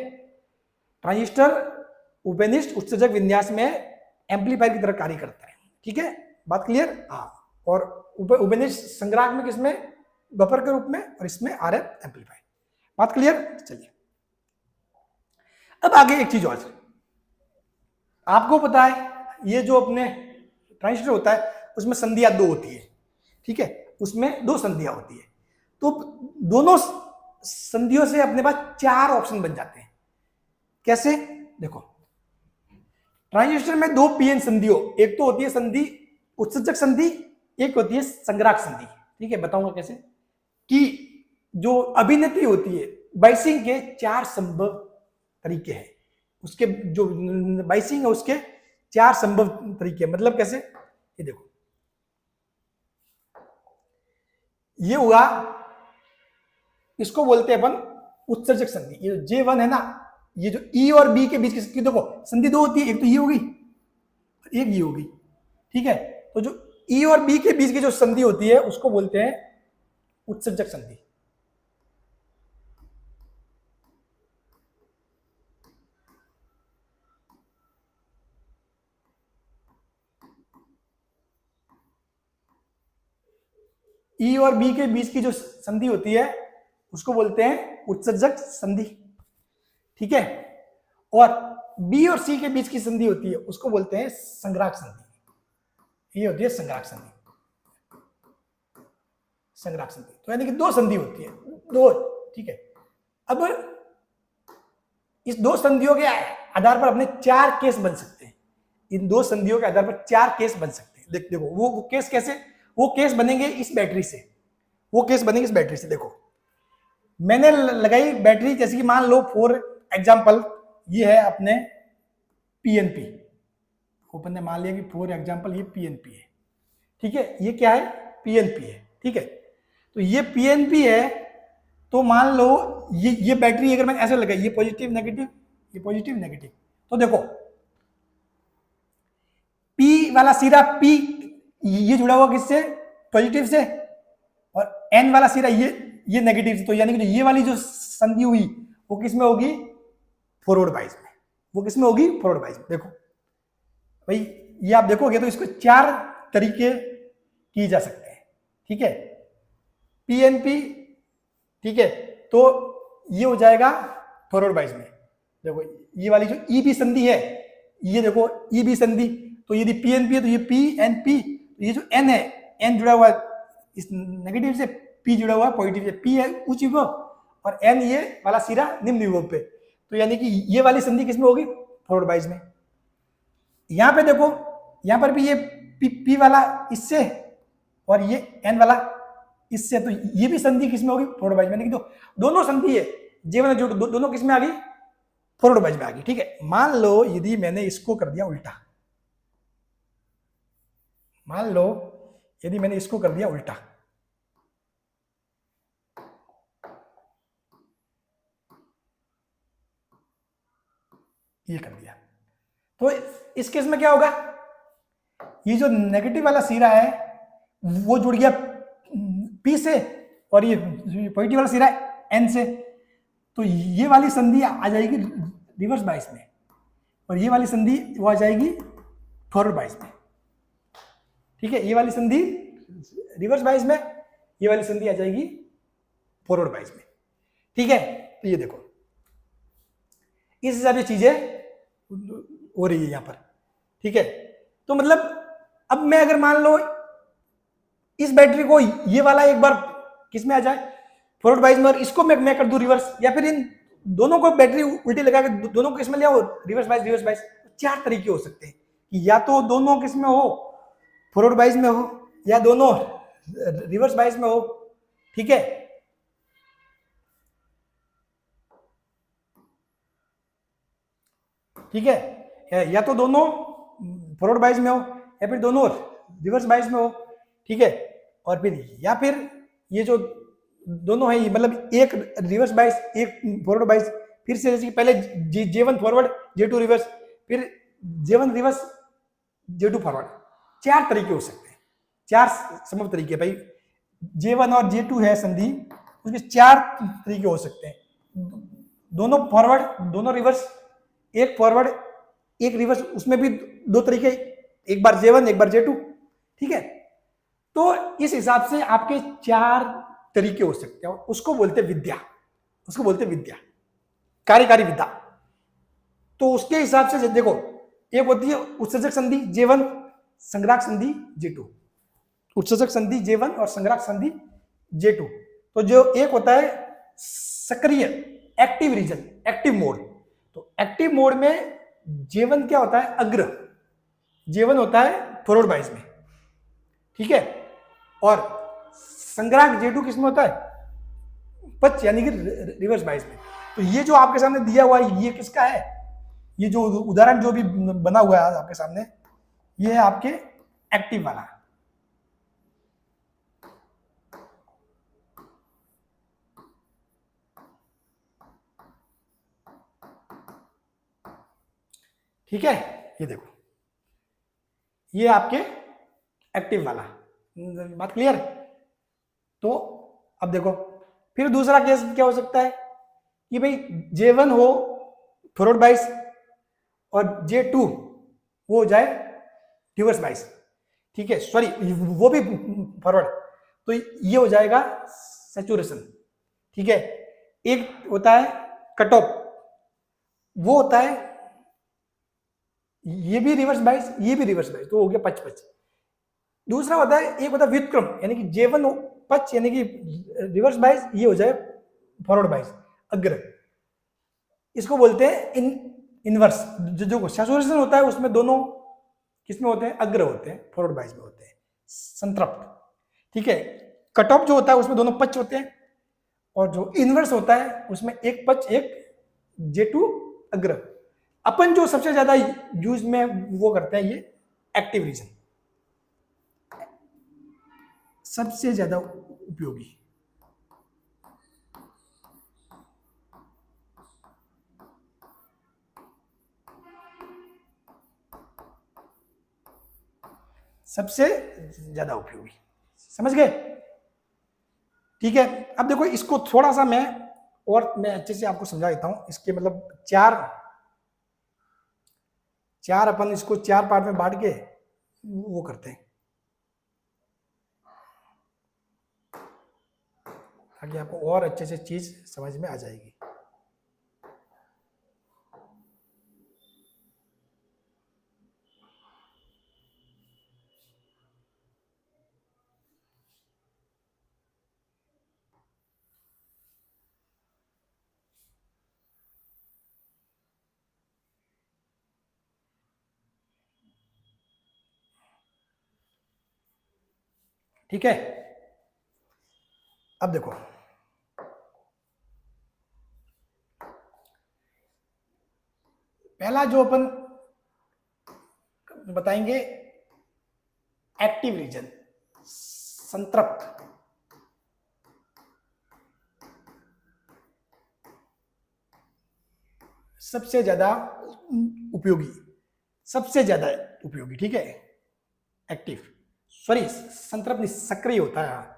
ट्रांजिस्टर उभयनिष्ठ उत्सर्जक विन्यास में एम्पलीफायर की तरह कार्य करता है, ठीक है, बात क्लियर। हाँ, और उभयनिष्ठ संग्राहक में किसमें, बफर के रूप में, और इसमें आरएफ एम्पलीफायर, बात क्लियर। चलिए अब आगे एक चीज और, आपको पता है ये जो अपने ट्रांजिस्टर होता है उसमें संधियां 2 होती है, ठीक है, उसमें 2 संधियां होती है। तो दोनों संधियों से अपने पास 4 ऑप्शन बन जाते हैं। कैसे? देखो, ट्रांजिस्टर में 2 पीएन संधि हो, एक तो होती है संधि उत्सर्जक संधि, एक होती है संग्राहक संधि। ठीक है, बताऊंगा कैसे। कि जो अभिनेत्री होती है, बाइसिंग के 4 संभव तरीके हैं, उसके जो बाइसिंग है उसके 4 संभव तरीके। मतलब कैसे? ये देखो, ये हुआ, इसको बोलते हैं अपन उत्सर्जक संधि। ये जो J1 है ना, ये जो E और B के बीच की देखो संधि 2 होती है, एक तो ये होगी, एक ये होगी, ठीक है। तो जो E और B के बीच की जो संधि होती है उसको बोलते हैं उत्सर्जक संधि। E और B के बीच की जो संधि होती है उसको बोलते हैं उत्सर्जक संधि, ठीक है। और B और C के बीच की संधि होती है उसको बोलते हैं संग्राहक संधि। ये होती है संग्राहक संधि, संग्राहक संधि। तो यानी कि 2 संधि होती है, 2, ठीक है। अब इस 2 संधियों के आधार पर अपने 4 केस बन सकते हैं। इन 2 संधियों के आधार पर 4 केस बन सकते हैं। देखो वो केस कैसे? वो केस बनेंगे इस बैटरी से, वो केस बनेंगे इस बैटरी से। देखो, मैंने लगाई बैटरी, जैसे कि मान लो फॉर एग्जांपल ये है अपने पीएनपी, ओपन ने मान लिया कि फॉर एग्जांपल ये पीएनपी है, ठीक है। ये क्या है? पीएनपी है, ठीक है। तो ये पीएनपी है, तो मान लो ये बैटरी अगर मैंने ऐसे लगाई, ये पॉजिटिव नेगेटिव, ये पॉजिटिव नेगेटिव, तो देखो पी वाला सिरा, पी ये जुड़ा हुआ किससे? पॉजिटिव से, और एन वाला सिरा ये नेगेटिव से। तो यानी कि ये वाली जो संधि हुई वो किसमें होगी? फॉरवर्ड बाइस में। वो किसमें होगी? फॉरवर्ड बाइस में। देखो भाई, ये आप देखोगे तो इसको 4 तरीके की जा सकते हैं, ठीक है। पीएनपी, ठीक है, तो ये हो जाएगा फॉरवर्ड बाइस में। देखो ये वाली जो ईबी संधि है, ये देखो ईबी संधि, तो यदि पीएनपी है तो ये पीएनपी, ये जो एन है, एन जुड़ा हुआ है इस नेगेटिव से, पी जुड़ा हुआ है पॉजिटिव से। पी है उच्च विभव और एन ये वाला सिरा निम्न विभव पे। तो यानी कि ये वाली संधि किसमें होगी? फॉरवर्ड बाइस में। यहां पे देखो, यहां पर भी ये पी वाला इससे और ये एन वाला इससे, तो ये भी संधि किसमें होगी? फॉरवर्ड बाइस में। तो दोनों संधि है J1 जो दोनों किसमें आ गई? फॉरवर्ड बाइस में आ गई, ठीक है। मान लो यदि मैंने इसको कर दिया उल्टा, मान लो यदि मैंने इसको कर दिया उल्टा, ये कर दिया, तो इस केस में क्या होगा? ये जो नेगेटिव वाला सिरा है वो जुड़ गया पी से, और ये पॉजिटिव वाला सिरा है एन से। तो ये वाली संधि आ जाएगी रिवर्स बाइस में, और ये वाली संधि वो आ जाएगी फॉरवर्ड बाइस में, ठीक है। ये वाली संधि रिवर्स बाइस में, ये वाली संधि आ जाएगी फॉरवर्ड बाइस में, ठीक है। तो ये देखो इस हिसाब से चीजें हो रही है यहां पर, ठीक है। तो मतलब अब मैं अगर मान लो इस बैटरी को ये वाला एक बार किस में आ जाए? फॉरवर्ड बाइस में, और इसको मैं कर दूं रिवर्स, या फिर इन दोनों को बैटरी उल्टी लगा के दोनों को किस में ले आओ? Reverse bias, reverse bias. 4 तरीके हो सकते हैं कि या तो दोनों किस में हो? फॉरवर्ड बाइस में हो, या दोनों रिवर्स बाइस में हो, ठीक है। ठीक है, या तो दोनों फॉरवर्ड बाइस में हो या फिर दोनों रिवर्स बाइस में हो, ठीक है। और फिर या फिर ये जो दोनों है, मतलब एक रिवर्स बाइस एक फॉरवर्ड बाइस, फिर से जैसे कि पहले J1 फॉरवर्ड J2 रिवर्स, फिर J1 रिवर्स J2 फॉरवर्ड। 4 तरीके हो सकते हैं, 4 संभव तरीके भाई। J1 और J2 है संधि, उसके 4 तरीके हो सकते हैं, दोनों फॉरवर्ड दोनों रिवर्स, एक फॉरवर्ड एक रिवर्स, उसमें भी 2 तरीके, एक बार J1 एक बार J2, ठीक है। तो इस हिसाब से आपके 4 तरीके हो सकते हैं, उसको बोलते विद्या, उसको बोलते विद्या, कार्यकारी विद्या। तो उसके हिसाब से देखो, एक होती है उत्सर्जक संधि J1, संग्राहक संधि J2, उत्सर्जक संधि J1 और संग्राहक संधि J2। तो जो एक होता है सक्रिय एक्टिव रीजन, एक्टिव मोड, तो एक्टिव मोड में J1 क्या होता है, अग्र, J1 होता है फॉरवर्ड बाइस में, ठीक है। और संग्राहक J2 किसमें होता है, पच यानी कि रिवर्स बाइस में। तो ये जो आपके सामने दिया हुआ है ये किसका है, ये जो उदाहरण जो भी बना हुआ है आपके सामने, ये है आपके एक्टिव वाला। ठीक है, ये देखो, ये आपके एक्टिव वाला, बात क्लियर। तो अब देखो, फिर दूसरा केस क्या हो सकता है कि भाई J1 हो फॉरवर्ड बाइस और J2 वो हो जाए रिवर्स बाइस, ठीक है, सॉरी वो भी फॉरवर्ड, तो ये हो जाएगा सैचुरेशन, ठीक है। एक होता है कट ऑफ, वो होता है ये भी रिवर्स बाइस, ये भी रिवर्स बाइस, तो हो गया पच पच। दूसरा होता है, एक होता है व्युत्क्रम, यानी कि J1 पच यानी कि रिवर्स बाइस, ये हो जाए फॉरवर्ड बाइस, अग्र। इसको बोलते हैं इनवर्स। जो सैचुरेशन होता है उसमें दोनों किसमें होते हैं, अग्र होते हैं, फॉरवर्ड बाइस में होते हैं, संतृप्त, ठीक है। कट ऑफ जो होता है उसमें दोनों पच होते हैं, और जो इनवर्स होता है उसमें एक पच एक J2 अग्र। अपन जो सबसे ज्यादा यूज में वो करते हैं, ये एक्टिव रीजन सबसे ज्यादा उपयोगी। सबसे ज्यादा उपयोगी, समझ गए, ठीक है। अब देखो इसको थोड़ा सा मैं अच्छे से आपको समझा देता हूं। इसके मतलब चार अपन इसको चार पार्ट में बांट के वो करते हैं, ताकि आपको और अच्छे से चीज समझ में आ जाएगी। ठीक है, अब देखो, पहला जो अपन बताएंगे एक्टिव रीजन, संतृप्त। सबसे ज्यादा उपयोगी, सबसे ज्यादा उपयोगी, ठीक है। एक्टिव, सॉरी संतृप्त नहीं, सक्रिय होता है।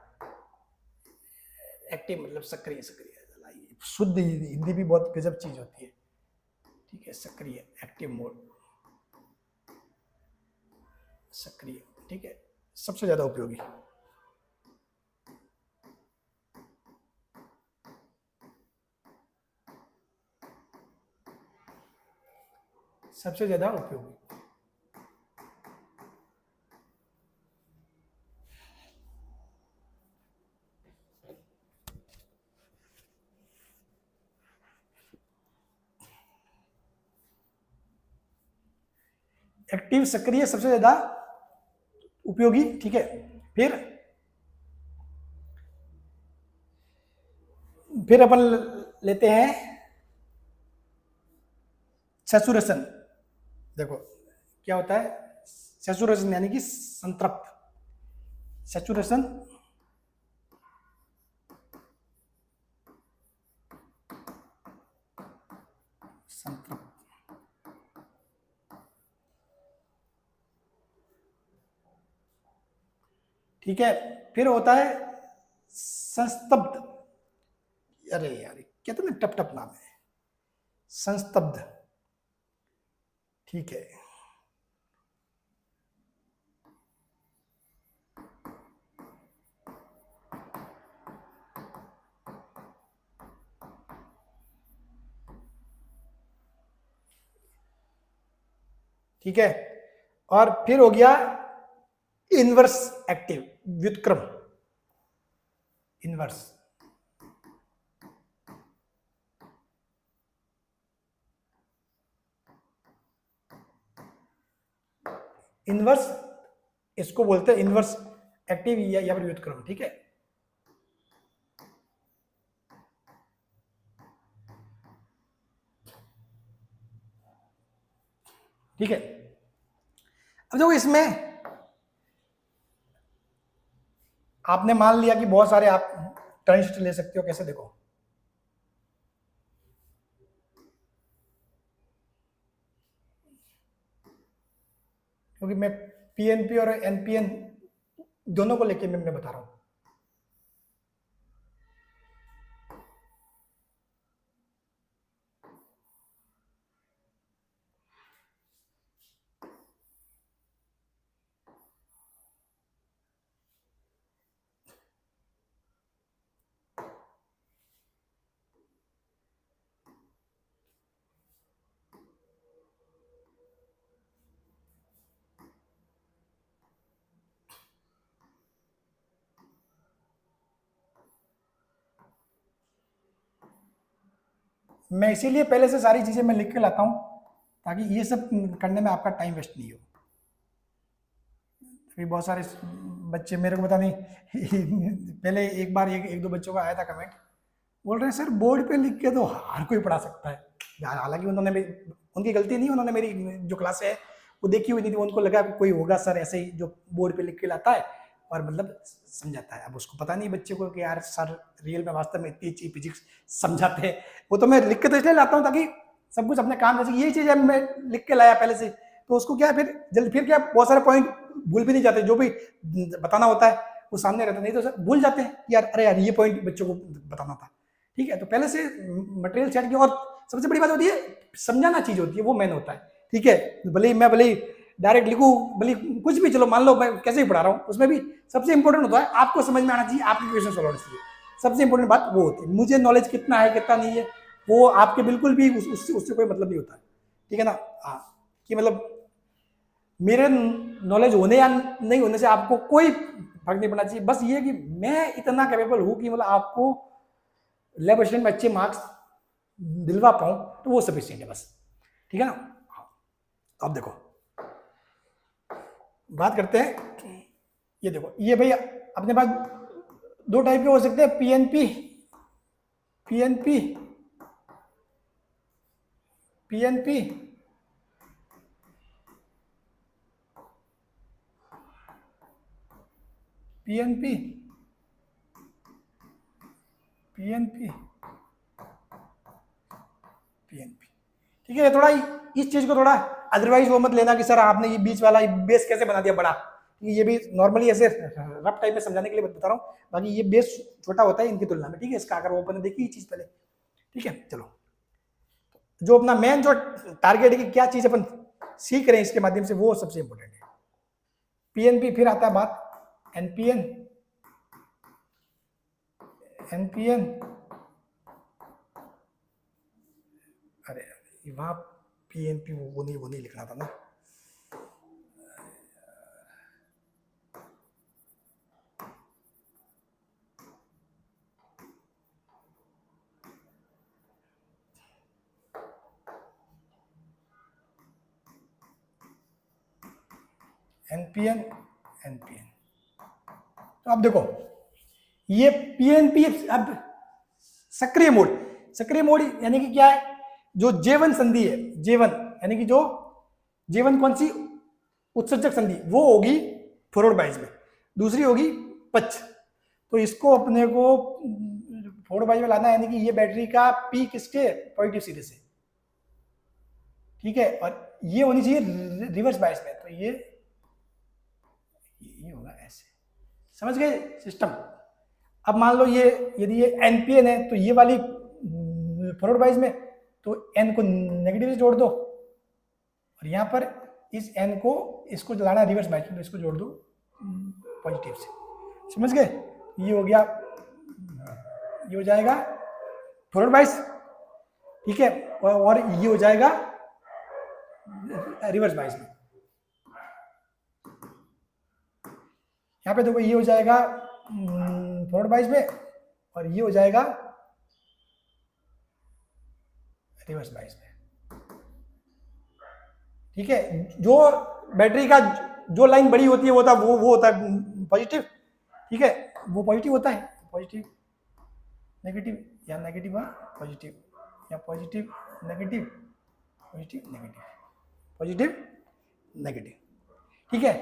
एक्टिव मतलब सक्रिय, शुद्ध हिंदी भी बहुत गजब चीज होती है, ठीक है। सक्रिय, एक्टिव मोड, सक्रिय, ठीक है, सबसे ज्यादा उपयोगी। सबसे ज्यादा उपयोगी, एक्टिव सक्रिय सबसे ज्यादा उपयोगी, ठीक है। फिर अपन लेते हैं सैचुरेशन। देखो क्या होता है सैचुरेशन, यानी कि संतृप्त। सैचुरेशन संतृप्त, ठीक है। फिर होता है संस्तब्ध, अरे यार कितना टप टप नाम है, संस्तब्ध, ठीक है। ठीक है, और फिर हो गया इनवर्स एक्टिव, व्युत्क्रम, इनवर्स, इनवर्स इसको बोलते हैं इनवर्स एक्टिव या फिर व्युत्क्रम, ठीक है। ठीक है, अब देखो इसमें आपने मान लिया कि बहुत सारे आप टर्म्स ले सकते हो, कैसे देखो, क्योंकि मैं पीएनपी और एनपीएन दोनों को लेके मैं बता रहा हूं। मैं इसीलिए पहले से सारी चीजें मैं लिख के लाता हूं ताकि ये सब करने में आपका टाइम वेस्ट नहीं हो। फिर बहुत सारे बच्चे मेरे को पता नहीं पहले एक बार एक दो बच्चों का आया था कमेंट, बोल रहे हैं सर बोर्ड पे लिख के तो हर कोई पढ़ा सकता है यार। हालांकि उन्होंने उनकी गलती नहीं, उन्होंने मेरी जो क्लास है वो देखी हुई नहीं थी, उनको लगा कि कोई होगा सर ऐसे ही जो बोर्ड पे लिख के लाता है और मतलब समझाता है। अब उसको पता नहीं बच्चे को कि यार सर रियल में वास्तव में इतनी अच्छी फिजिक्स समझाते हैं। वो तो मैं लिख के तो इसलिए लाता हूँ ताकि सब कुछ अपने काम, जैसे यही चीज़ है मैं लिख के लाया पहले से, तो उसको क्या है फिर जल्दी, फिर क्या बहुत सारे पॉइंट भूल भी नहीं जाते, जो भी बताना होता है वो सामने रहता, नहीं तो सर भूल जाते हैं यार, अरे यार ये पॉइंट बच्चों को बताना था। ठीक है, तो पहले से मटेरियल सेट किया, और सबसे बड़ी बात होती है समझाना चीज होती है, वो मेन होता है। ठीक है, भले ही डायरेक्ट लिखूं, भले कुछ भी, चलो मान लो मैं कैसे ही पढ़ा रहा हूँ, उसमें भी सबसे इंपॉर्टेंट होता है आपको समझ में आना चाहिए, आपकी क्वेश्चन सॉल्व होना चाहिए। सबसे इंपॉर्टेंट बात वो होती है। मुझे नॉलेज कितना है कितना नहीं है वो आपके बिल्कुल भी उससे कोई मतलब नहीं होता है। ठीक है ना, हाँ, कि मतलब मेरे नॉलेज होने या नहीं होने से आपको कोई फर्क नहीं पड़ना चाहिए। बस ये कि मैं इतना कैपेबल हूं कि मतलब आपको लैब असिस्टेंट में अच्छे मार्क्स दिलवा पाऊं, तो वो सफिशिएंट है बस। ठीक है ना, तो अब देखो बात करते हैं। ये देखो, ये भाई अपने पास दो टाइप के हो सकते हैं, PNP PNP PNP PNP PNP PNP. ठीक है, थोड़ा इस चीज को थोड़ा अदरवाइज वो मत लेना कि सर आपने ये बीच वाला बेस कैसे बना दिया बड़ा। ये भी नॉर्मली ऐसे रफ टाइप में समझाने के लिए बता रहा हूँ, बाकी ये बेस छोटा होता है इनकी तुलना में। ठीक है, इसका अगर वो अपन ने देखी चीज पहले। ठीक है, चलो जो अपना मेन जो टारगेट है कि क्या चीज अपन सीख रहे हैं इसके माध्यम से, वो सबसे इंपॉर्टेंट है। पीएनपी, फिर आता है बात एनपीएन। एनपीएन, अरे वहां पीएनपी वो नहीं लिखना था ना। एनपीएन एनपीएन, तो अब देखो ये पीएनपी अब सक्रिय मोड, सक्रिय मोड यानी कि क्या है, जो J1 संधि है, J1 यानी कि जो J1 कौन सी उत्सर्जक संधि, वो होगी फॉरवर्ड बाइज में, दूसरी होगी पक्ष। तो इसको अपने को फॉरवर्ड बाइज में लाना है, यानी कि ये बैटरी का पी किसके पॉजिटिव सिरे से। ठीक है, और ये होनी चाहिए रिवर्स बाइस में, तो ये होगा ऐसे। समझ गए सिस्टम। अब मान लो ये यदि ये एनपीएन है तो ये वाली फॉरवर्ड बाइस में, तो एन को नेगेटिव से जोड़ दो, और यहाँ पर इस एन को इसको लाना रिवर्स बाइस में, तो इसको जोड़ दो पॉजिटिव से। समझ गए, ये हो गया, ये हो जाएगा फॉरवर्ड बाइस। ठीक है, और ये हो जाएगा रिवर्स बाइस में। यहाँ पे देखो ये हो जाएगा फॉरवर्ड बाइस में, और ये हो जाएगा रिवर्स बाइस में। ठीक है, जो बैटरी का जो लाइन बड़ी होती है वो होता है पॉजिटिव। ठीक है, वो पॉजिटिव होता है, पॉजिटिव नेगेटिव, या नेगेटिव पॉजिटिव, या positive negative, positive negative, positive negative. ठीक है,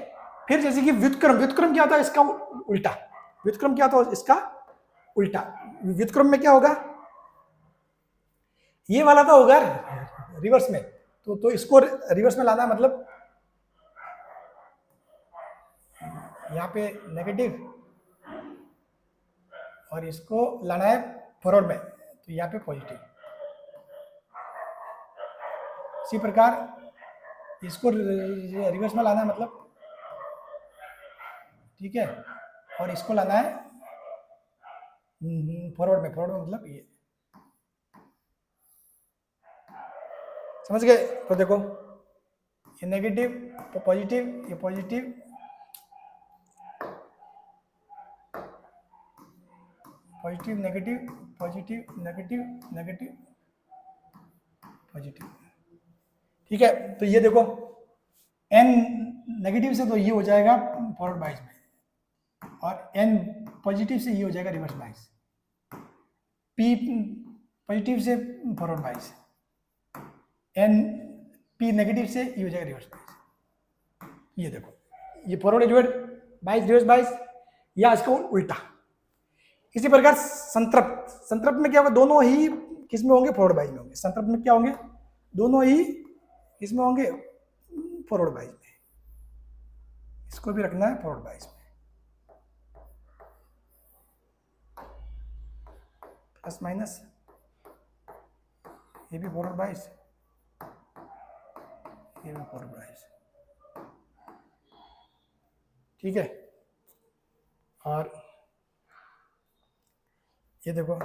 फिर जैसे कि व्युत्क्रम, व्युत्क्रम क्या होता है इसका उल्टा, व्युत्क्रम क्या होता है इसका उल्टा। व्युत्क्रम में क्या होगा, ये वाला तो होगा रिवर्स में, तो इसको रिवर्स में लाना, मतलब यहाँ पे नेगेटिव और इसको लाना है फॉरवर्ड में, तो यहाँ पे पॉजिटिव। इसी प्रकार इसको रिवर्स में लाना है, मतलब ठीक है, और इसको लाना है फॉरवर्ड में, फॉरवर्ड में मतलब ये, समझ गए। तो देखो ये नेगेटिव तो पॉजिटिव, ये positive, positive negative, positive negative, negative positive. ठीक है, तो ये देखो n नेगेटिव से तो ये हो जाएगा फॉरवर्ड बाइस में, और n पॉजिटिव से ये हो जाएगा रिवर्स बाइस, p पॉजिटिव से फॉरवर्ड बाइस, n p नेगेटिव से ये हो जाएगा रिवर्स बाइस। ये देखो ये फॉरवर्ड बाइस, रिवर्स बाइस, या इसको उल्टा। इसी प्रकार संतृप्त, संतृप्त में क्या होगा, दोनों ही किस में होंगे, फॉरवर्ड बाइस में होंगे। संतृप्त में क्या होंगे, दोनों ही इसमें होंगे फॉरवर्ड बाइस में, इसको भी रखना है फॉरवर्ड बाइस में, प्लस माइनस, ये भी फॉरवर्ड बाइस, ये भी फॉरवर्ड बाइस। ठीक है, और ये देखो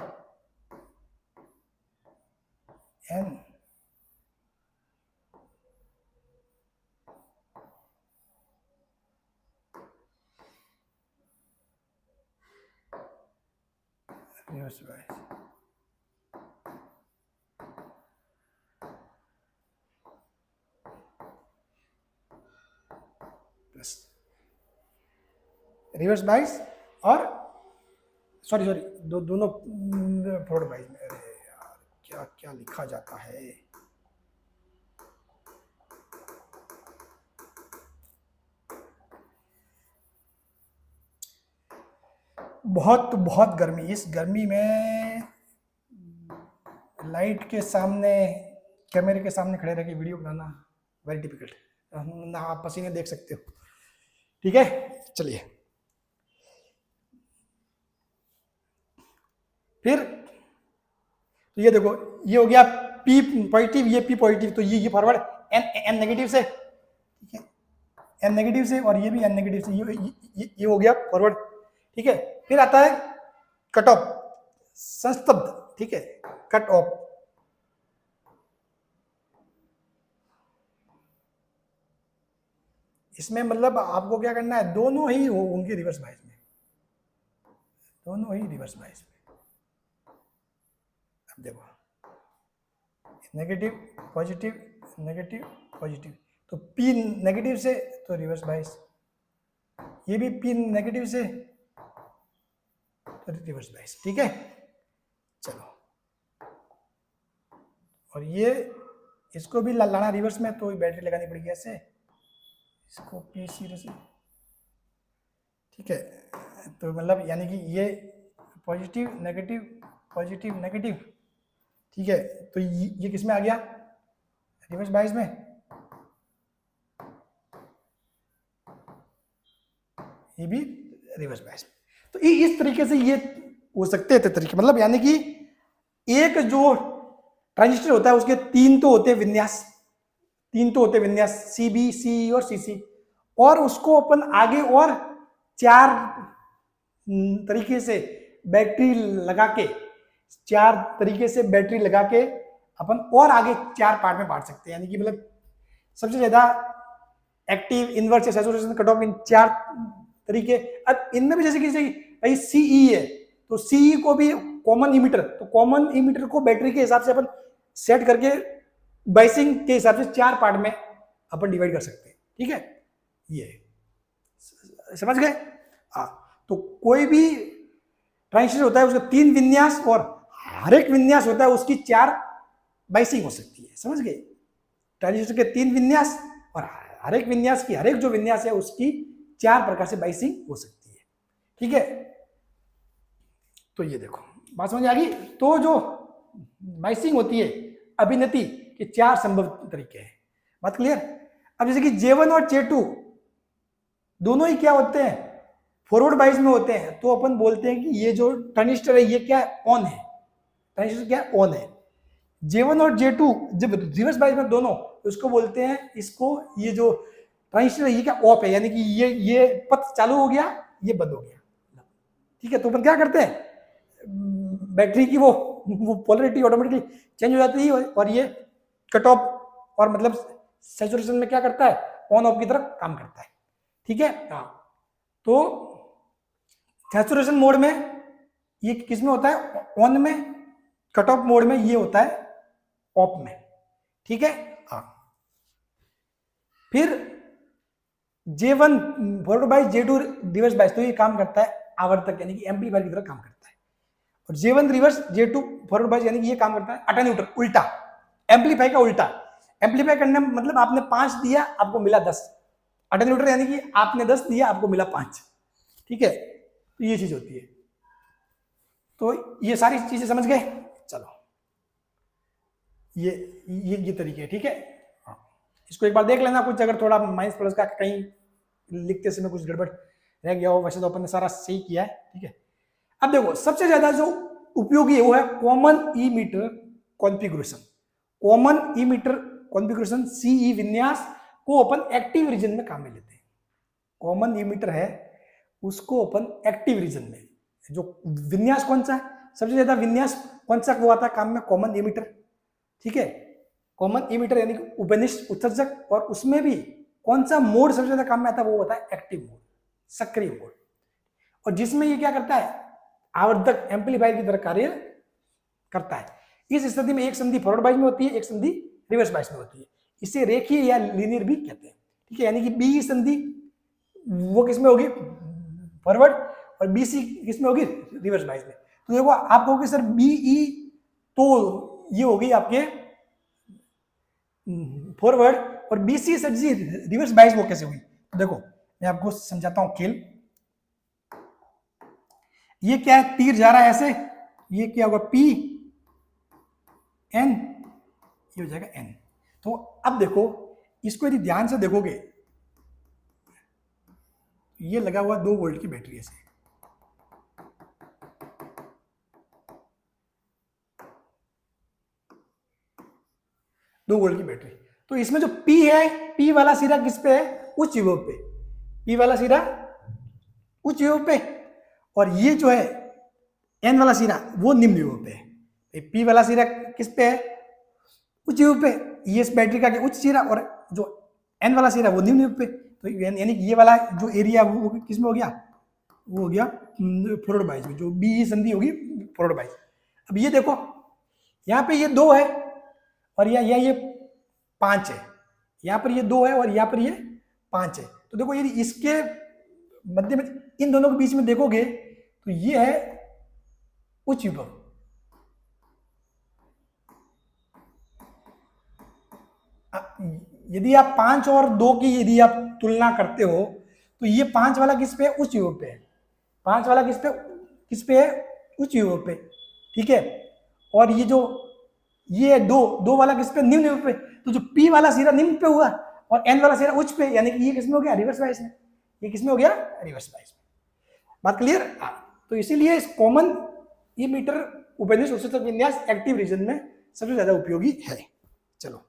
n reverse bias, plus reverse bias, और सॉरी दोनों फॉरवर्ड बाइस में। अरे यार क्या क्या लिखा जाता है, बहुत बहुत गर्मी, इस गर्मी में लाइट के सामने, कैमरे के सामने खड़े रह के वीडियो बनाना वेरी डिफिकल्ट, ना आप पसीने देख सकते हो। ठीक है, चलिए फिर तो ये देखो ये हो गया p पॉजिटिव, ये p पॉजिटिव, तो ये फॉरवर्ड n नेगेटिव से, ठीक है, n नेगेटिव से, और ये भी n नेगेटिव से, ये हो गया फॉरवर्ड। ठीक है, फिर आता है कट ऑफ, संस्तब्ध। ठीक है, कट ऑफ, इसमें मतलब आपको क्या करना है, दोनों ही होंगे रिवर्स बाइस में, दोनों ही रिवर्स बाइस में। अब देखो नेगेटिव पॉजिटिव, नेगेटिव पॉजिटिव, तो p नेगेटिव से तो रिवर्स बाइस, ये भी p नेगेटिव से तो रिवर्स बाइस। ठीक है, चलो, और ये इसको भी लाना रिवर्स में, तो बैटरी लगानी पड़ेगी ऐसे, इसको p सीरीज से। ठीक है, तो मतलब यानी कि ये पॉजिटिव नेगेटिव, पॉजिटिव नेगेटिव। ठीक है, तो ये किस में आ गया, रिवर्स बाइस में, ये भी रिवर्स बाइस में। तो इस तरीके से ये हो सकते थे तरीके, मतलब यानी कि एक जो ट्रांजिस्टर होता है उसके तीन तो होते हैं विन्यास, तीन तो होते हैं विन्यास, सी बी, सी और सी सी, और उसको अपन आगे और चार तरीके से बैटरी लगा के, चार तरीके से बैटरी लगा के अपन और आगे चार पार्ट में बांट सकते हैं। यानी कि मतलब सबसे ज्यादा एक्टिव, इनवर्स या सैचुरेशन, कट ऑफ इन चार तरीके। अब इनमें भी जैसे कि भाई सीई है, तो सीई को भी कॉमन इमीटर, तो कॉमन इमीटर को बैटरी के हिसाब से अपन सेट करके बाइसिंग के हिसाब से 4 पार्ट में अपन डिवाइड कर सकते हैं। ठीक है, ये समझ गए। हाँ, तो कोई भी ट्रांजिस्टर होता है उसका 3 विन्यास और हर एक विन्यास होता है उसकी 4 बाइसिंग हो सकती है। समझ गए, ट्रांजिस्टर के 3 विन्यास और हर एक विन्यास की, हर एक जो विन्यास है उसकी 4 प्रकार से बाइसिंग हो सकती है। ठीक है, तो ये देखो बात समझ आ गई। तो जो बाइसिंग होती है अभिनति के 4 संभव तरीके हैं। बात क्लियर। अब जैसे कि J1 और J2 दोनों ही क्या होते हैं, फॉरवर्ड बाइस में होते हैं, तो अपन बोलते हैं कि ये जो ट्रांजिस्टर है ये क्या है, ऑन है। ट्रांजिस्टर क्या है, ऑन है। J1 और J2 जब रिवर्स बाइस में दोनों, उसको बोलते हैं, इसको ये जो ट्रांजिस्टर है ये क्या, ऑफ है, यानी कि ये पथ चालू हो गया, ये बंद हो गया। ठीक है, तो अपन क्या करते हैं, बैटरी की वो पोलरिटी ऑटोमेटिकली चेंज हो जाती है और ये कट ऑफ और मतलब सैचुरेशन में क्या करता है, ऑन ऑफ की तरफ काम करता है। ठीक है, हाँ, तो सैचुरेशन मोड में ये किस में होता है, ऑन में। कट ऑफ मोड में ये होता है ऑफ में। ठीक है, हाँ। फिर J1 फॉरवर्ड बाइस, J2 रिवर्स बाइस, तो ये काम करता है आवर्तक यानी कि एम्पलीफायर की तरह काम करता है। और J1 रिवर्स, J2 फॉरवर्ड बाइस यानी कि ये काम करता है अटेन्यूएटर, उल्टा, एम्पलीफायर का उल्टा। एम्पलीफाई करने में मतलब आपने 5 दिया आपको मिला 10, अटेन्यूएटर यानी कि आपने 10 दिया आपको मिला 5। ठीक है, तो ये चीज होती है। तो ये सारी चीजें समझ गए। चलो, ये तरीके है। ठीक है, हाँ, इसको एक बार देख लेना, कुछ अगर थोड़ा माइनस प्लस का कहीं लिखते समय कुछ गड़बड़ रह गया हो, वैसे तो अपन ने सारा सही किया है। ठीक है, अब देखो सबसे ज्यादा जो उपयोगी है वो है common emitter configuration. Common emitter configuration CE विन्यास को अपन एक्टिव रीजन में काम में लेते हैं। कॉमन इमीटर है उसको अपन एक्टिव रीजन में, जो विन्यास कौन सा है, सबसे ज्यादा विन्यास कौन सा वो आता है काम में, कॉमन इमीटर। ठीक है, कॉमन इमीटर यानी कि उपनिष्ठ उत्सर्जक, और उसमें भी कौन सा मोड सबसे ज्यादा काम में आता है, वो होता है एक्टिव मोड, सक्रिय मोड। और जिसमें ये क्या करता है, आवर्धक एम्पलीफायर की तरह कार्य करता है। इस स्थिति में एक संधि फॉरवर्ड बाइस में होती है, एक संधि रिवर्स बाइस में होती है। इसे रेखीय या लीनियर भी कहते हैं। ठीक है, यानी कि बी संधि वो किसमें होगी, फॉरवर्ड, और बी सी किसमें होगी, रिवर्स बाइस में। तो देखो आप कहोगे सर बी ई, तो ये होगी आपके फॉरवर्ड, और बी सी सर जी रिवर्स बाइस वो कैसे हुई। देखो मैं आपको समझाता हूं खेल। ये क्या है, तीर जा रहा है ऐसे, ये क्या होगा पी एन, ये हो जाएगा एन। तो अब देखो इसको यदि ध्यान से देखोगे, ये लगा हुआ 2 वोल्ट की बैटरी ऐसे, दो वोल्ट की बैटरी। तो इसमें जो P है, P वाला सिरा किस पे है, उच्च विभव पे। P वाला सिरा उच्च विभव पे, और ये जो है N वाला सिरा वो निम्न विभव पे है। P वाला सिरा किस पे है, उच्च विभव पे, ये इस बैटरी का उच्च सिरा, और जो N वाला सिरा वो निम्न विभव पे। तो यानी कि ये वाला जो एरिया वो किस में हो गया, वो हो गया फॉरवर्ड बाइस में, जो बी संधि होगी फॉरवर्ड बाइस। अब ये देखो यहाँ पे ये 2 है और यहाँ ये 5 है, यहाँ पर ये 2 है और यहाँ पर ये 5 है। तो देखो यदि इसके मध्य में, इन दोनों के बीच में देखोगे तो ये है उच्च विभव। यदि आप 5 और 2 की यदि आप तुलना करते हो तो ये 5 वाला किस पे है, उच्च विभव पे है। 5 वाला किस पे है, उच्च विभव पे। ठीक है, और ये जो ये 2 वाला किस पे, निम्न विभव पे। तो जो P वाला सिरा निम्न पे हुआ और N वाला सिरा उच्च पे, यानी कि ये किसमें हो गया, रिवर्स बाइस में। ये किसमें हो गया, रिवर्स बाइस में। बात क्लियर। तो इसीलिए इस कॉमन इमीटर उपनिष्ठ उत्सर्जक विन्यास एक्टिव रीजन में सबसे ज्यादा उपयोगी है। चलो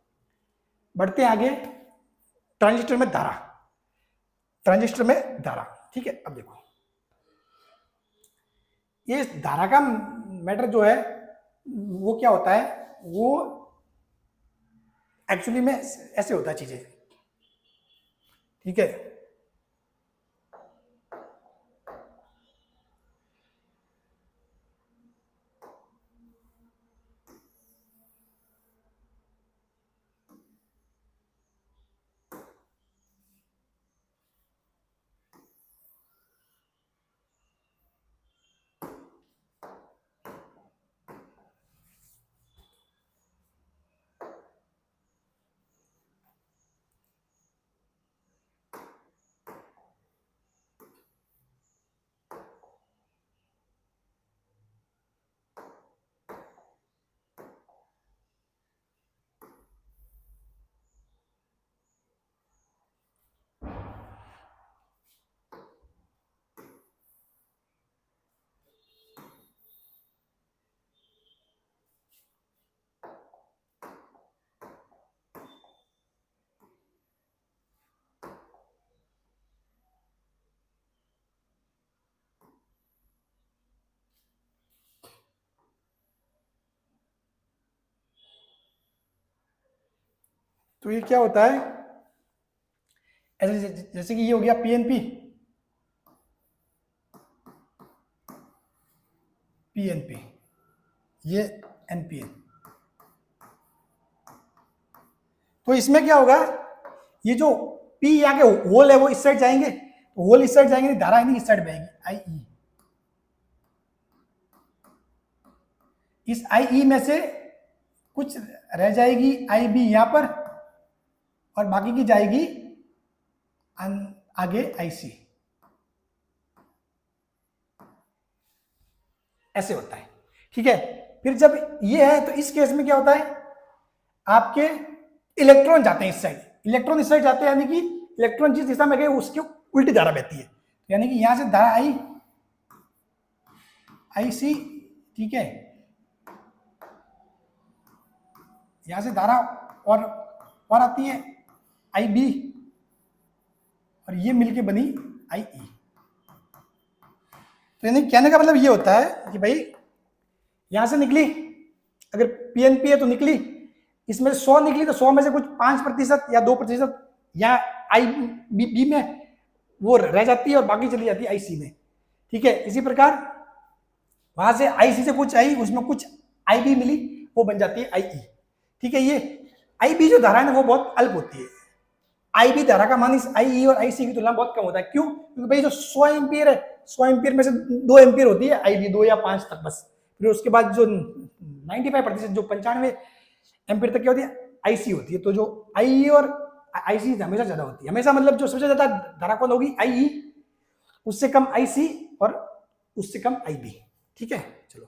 बढ़ते आगे, ट्रांजिस्टर में धारा। ट्रांजिस्टर में धारा, ठीक है। अब देखो ये धारा का मैटर जो है वो क्या होता है, वो एक्चुअली में ऐसे होता है चीजें। ठीक है, तो ये क्या होता है, ऐसे जैसे कि ये हो गया पीएनपी, पीएनपी, ये एनपीएन। तो इसमें क्या होगा, ये जो पी यहाँ के होल है वो इस साइड जाएंगे, तो होल इस साइड जाएंगे, धारा नहीं इस साइड बहेगी, आई ई। इस आई ई में से कुछ रह जाएगी आई बी यहां पर, और बाकी की जाएगी आगे आई सी। ऐसे होता है, ठीक है। फिर जब ये है तो इस केस में क्या होता है, आपके इलेक्ट्रॉन जाते हैं इस साइड, इलेक्ट्रॉन इस साइड जाते हैं, यानी कि इलेक्ट्रॉन जिस दिशा में गए उसकी उल्टी धारा बहती है, यानी कि यहां से धारा आई, आई सी, ठीक है, यहां से धारा और आती है आई बी, और ये मिलके बनी आई ई। तो यानी कहने का मतलब ये होता है कि भाई यहां से निकली, अगर पीएनपी है तो निकली, इसमें 100 निकली तो 100 में से कुछ 5% या 2% या आई बी में वो रह जाती है और बाकी चली जाती है आईसी में, ठीक है। इसी प्रकार वहां से आईसी से कुछ आई, उसमें कुछ आईबी मिली, वो बन जाती है आईई, ठीक है। ये आईबी जो धारा है ना वो बहुत अल्प होती है, आईबी धारा का मान इस आईई और आईसी की तुलना में बहुत कम होता है। क्यों? क्योंकि भाई जो 100 एम्पियर है, 100 एम्पियर में से 2 एम्पियर होती है आईबी, 2 या 5 तक बस। फिर उसके बाद जो 95% जो 95 एम्पियर तक क्या होती है, आईसी होती है। तो जो आईई और आईसी हमेशा ज्यादा होती है, हमेशा मतलब जो सबसे ज्यादा धारा कौन होगी, आईई, उससे कम आईसी और उससे कम आईबी, ठीक है। चलो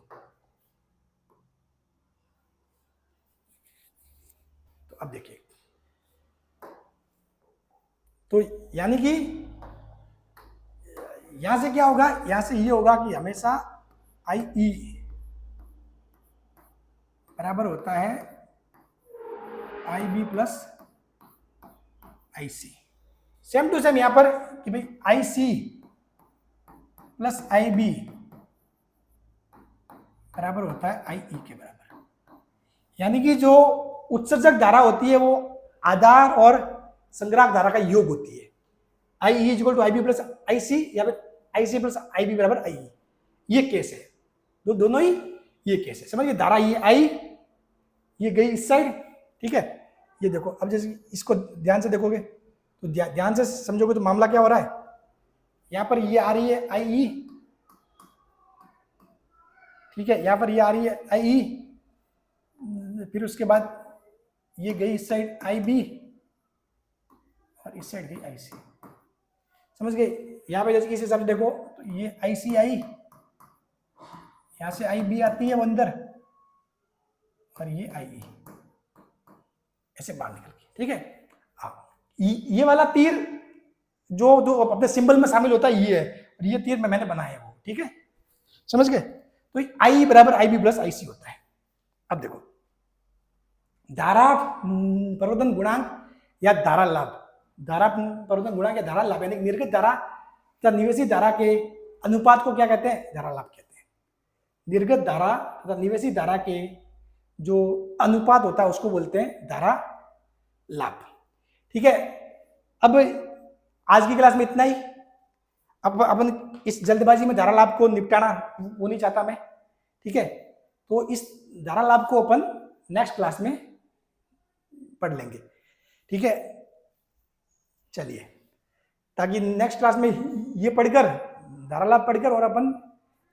तो अब देखिए, तो यानी कि यहां से क्या होगा, यहां से ये होगा कि हमेशा आई ई बराबर होता है I B plus I C. Same to same यहां पर कि भाई आई सी प्लस आई बी बराबर होता है आई ई के बराबर। यानी कि जो उत्सर्जक धारा होती है वो आधार और संग्राहक धारा का योग होती है। I E equal to I B plus I C, या फिर आई सी प्लस आई बी बराबर आई ई। ये केस है, दोनों ही ये केस है। समझिए, धारा ये आई, ये गई इस साइड, ठीक है। ये देखो, अब जैसे इसको ध्यान से देखोगे तो ध्यान से समझोगे तो मामला क्या हो रहा है, यहां पर ये आ रही है आई ई, ठीक है, यहां पर ये आ रही है आई ई, फिर उसके बाद ये गई इस साइड आई बी और इस साइड गई आई सी। समझ गए? यहां पे जैसे इस हिसाब से देखो तो ये आई सी आई, यहां से आई बी आती है वो अंदर, और ये आई ई ऐसे बाहर निकल के, ठीक है। ये वाला तीर जो अपने सिंबल में शामिल होता है ये है, और ये तीर मैंने बनाया है वो, ठीक है। समझ गए? तो आई बराबर आई बी प्लस आई सी होता है। अब देखो, धारा प्रवर्धन गुणांक या धारा लाभ, धारा प्रवर्धन गुणांक या धारा लाभ, यानी निर्गत धारा तथा निवेशित धारा के अनुपात को क्या कहते हैं, धारा लाभ कहते हैं। निर्गत धारा तथा निवेशित धारा के जो अनुपात होता है उसको बोलते हैं धारा लाभ, ठीक है। अब आज की क्लास में इतना ही। अब अपन इस जल्दबाजी में धारा लाभ को निपटाना वो नहीं चाहता मैं, ठीक है। तो इस धारा लाभ को अपन नेक्स्ट क्लास में पढ़ लेंगे, ठीक है। चलिए, ताकि नेक्स्ट क्लास में ये पढ़कर, धारा लाभ पढ़कर, और अपन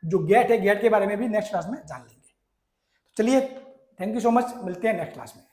जो गेट है, गेट के बारे में भी नेक्स्ट क्लास में जान लेंगे। चलिए, थैंक यू सो मच, मिलते हैं नेक्स्ट क्लास में।